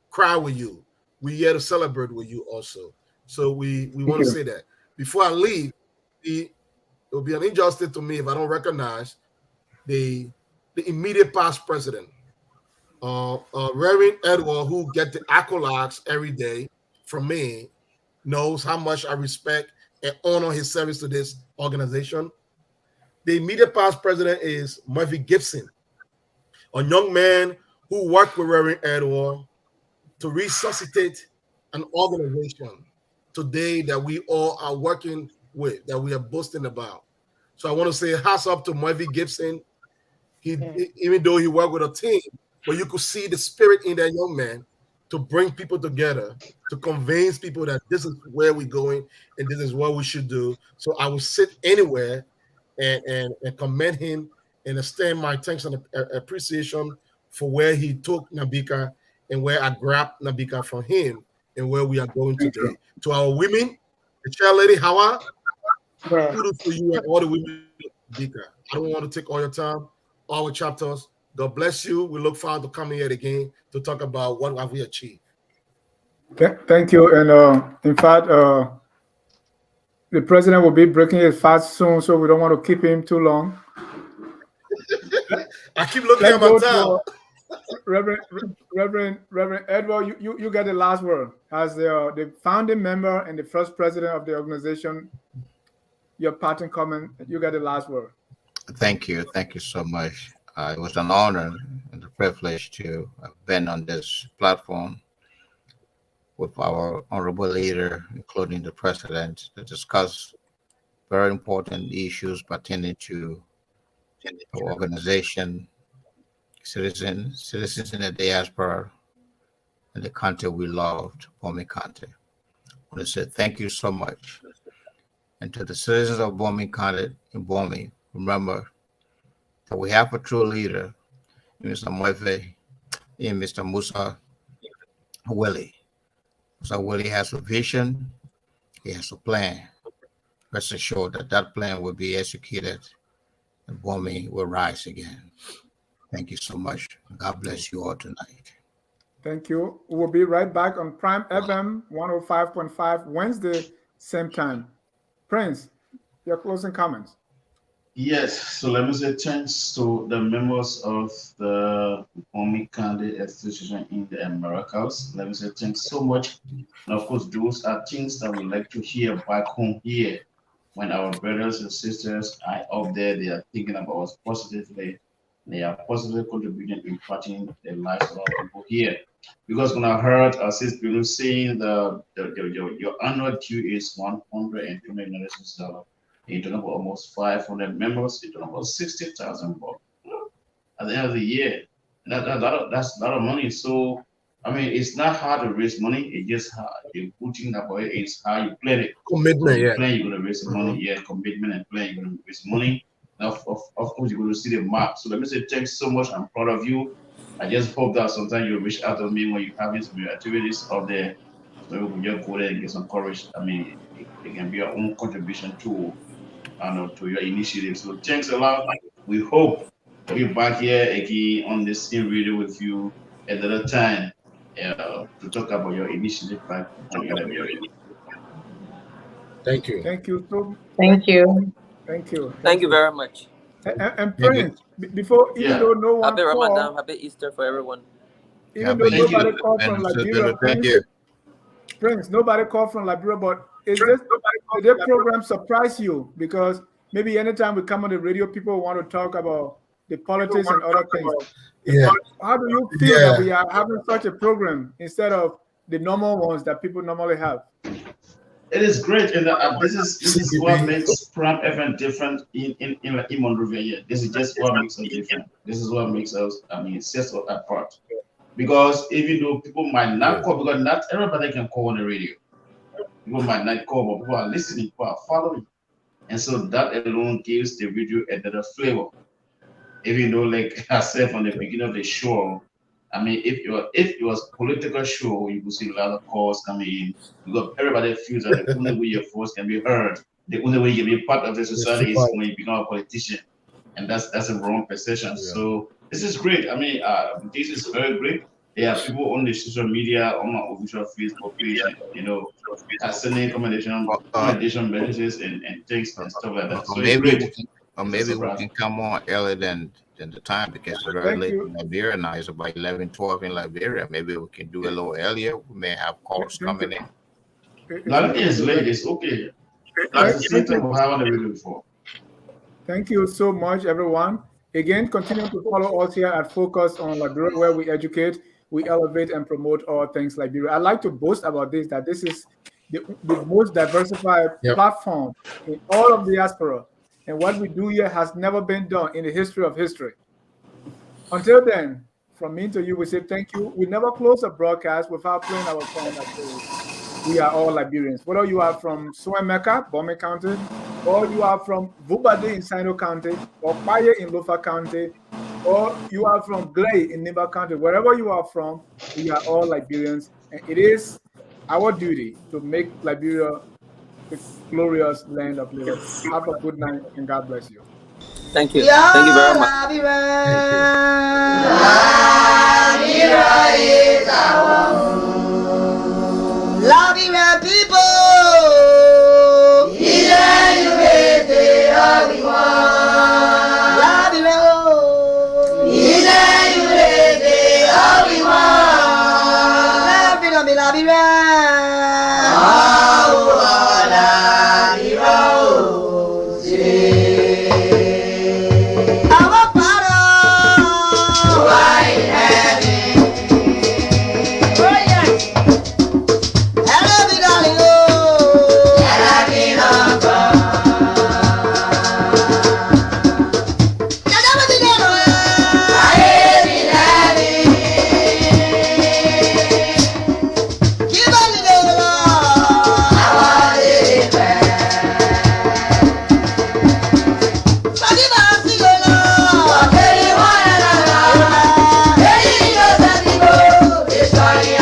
cry with you. We're here to celebrate with you also. So we want to say that. Before I leave, it will be an injustice to me if I don't recognize the immediate past president, Reverend Edward, who get the accolades every day from me, knows how much I respect and honor his service to this organization. The immediate past president is Murphy Gibson, a young man who worked with Reverend Edward to resuscitate an organization today that we all are working with, that we are boasting about. So I want to say hats up to Murphy Gibson. Even though he worked with a team, but you could see the spirit in that young man to bring people together, to convince people that this is where we're going and this is what we should do. So I will sit anywhere and commend him and extend my thanks and appreciation for where he took Nabika and where I grabbed Nabika from him and where we are going today. To our women, the chair lady, Hawa, kudos to you and all the women of Nabika. I don't want to take all your time, all our chapters. God bless you. We look forward to coming here again to talk about what have we achieved. Thank you. And in fact, the president will be breaking his fast soon, so we don't want to keep him too long. I keep looking Let's at my go tab. to Reverend Edward. You get the last word as the founding member and the first president of the organization. Your parting comment. You get the last word. Thank you so much. It was an honor and a privilege to have been on this platform with our honorable leader, including the president, to discuss very important issues pertaining to our organization, citizens in the diaspora, and the country we loved, Bomi County. I want to say thank you so much. And to the citizens of Bomi County in Bomi, remember that we have a true leader, Mr. Mwefe, and Mr. Musa Willie. Musa Willie has a vision, he has a plan. Rest assured that that plan will be executed and Bomi will rise again. Thank you so much. God bless you all tonight. Thank you. We'll be right back on Prime FM 105.5 Wednesday, same time. Prince, your closing comments. Yes, so let me say thanks to the members of the Bomi County Association in the Americas. Let me say thanks so much. And of course, those are things that we like to hear back home here when our brothers and sisters are up there, they are thinking about us positively. They are positively contributing, impacting the lives of our people here. Because when I heard our sister saying your annual due is $120, you're talking about almost 500 members, you're talking about 60,000 bucks at the end of the year. That's a lot of money. So, I mean, it's not hard to raise money. It's just hard. The good thing about it is how you plan it. Commitment, so you yeah. plan, you're going to raise the money. Yeah, commitment and plan, you're going to raise money. Now, of course, you're going to see the map. So let me say thanks so much. I'm proud of you. I just hope that sometimes you'll reach out to me when you're having some activities out there. So we can just go there and get some courage. I mean, it can be your own contribution to your initiative. So thanks a lot. We hope to be back here again on the same video with you at another time to talk about your initiative back home in Liberia. Thank you. Thank you so. Thank you. Thank you. Thank you very much. And Prince, before even though no one Happy Ramadan, called, happy Easter for everyone. even though Thank nobody you. called from Liberia, Thank you. Prince, nobody called from Liberia, but is this did the program surprise you? Because maybe anytime we come on the radio, people want to talk about the politics and other things. Yeah. How do you feel that we are having such a program instead of the normal ones that people normally have? It is great, and this is what makes Prime FM different in Monrovia. Yeah, this is just what makes us different. This is what makes us, I mean, sets us apart. Because even though people might not call, because not everybody can call on the radio. People might not call, but people are listening, people are following, and so that alone gives the radio another flavor. Even though, like I said from the beginning of the show, I mean, if it was political show, you would see a lot of calls coming in because everybody feels that the only way your voice can be heard, the only way you can be part of the society is when you become a politician, and that's a wrong perception. Yeah. So this is great. I mean, this is very great. There are people on the social media, on my official Facebook page, sending commendation messages and things and stuff like that. So maybe we can come on earlier than the time because it's very late in Liberia now. It's about 11, 12 in Liberia. Maybe we can do a little earlier. We may have calls coming in. No, I don't think it's late. It's okay. That's the same thing we have on the radio before. Thank you so much, everyone. Again, continue to follow us here at Focus on Liberia, where we educate, we elevate, and promote all things Liberia. I like to boast about this, that this is the most diversified platform in all of the diaspora. And what we do here has never been done in the history of history. Until then, from me to you, we say thank you. We never close a broadcast without playing our song that says, "We are all Liberians." Whether you are from Suemeka, Bomi County, or you are from Vubade in Sino County, or Paye in Lofa County, or you are from Glay in Nimba County, wherever you are from, we are all Liberians. And it is our duty to make Liberia the glorious land of liberty. Have a good night and God bless you. Thank you. Thank you very much. Thank you.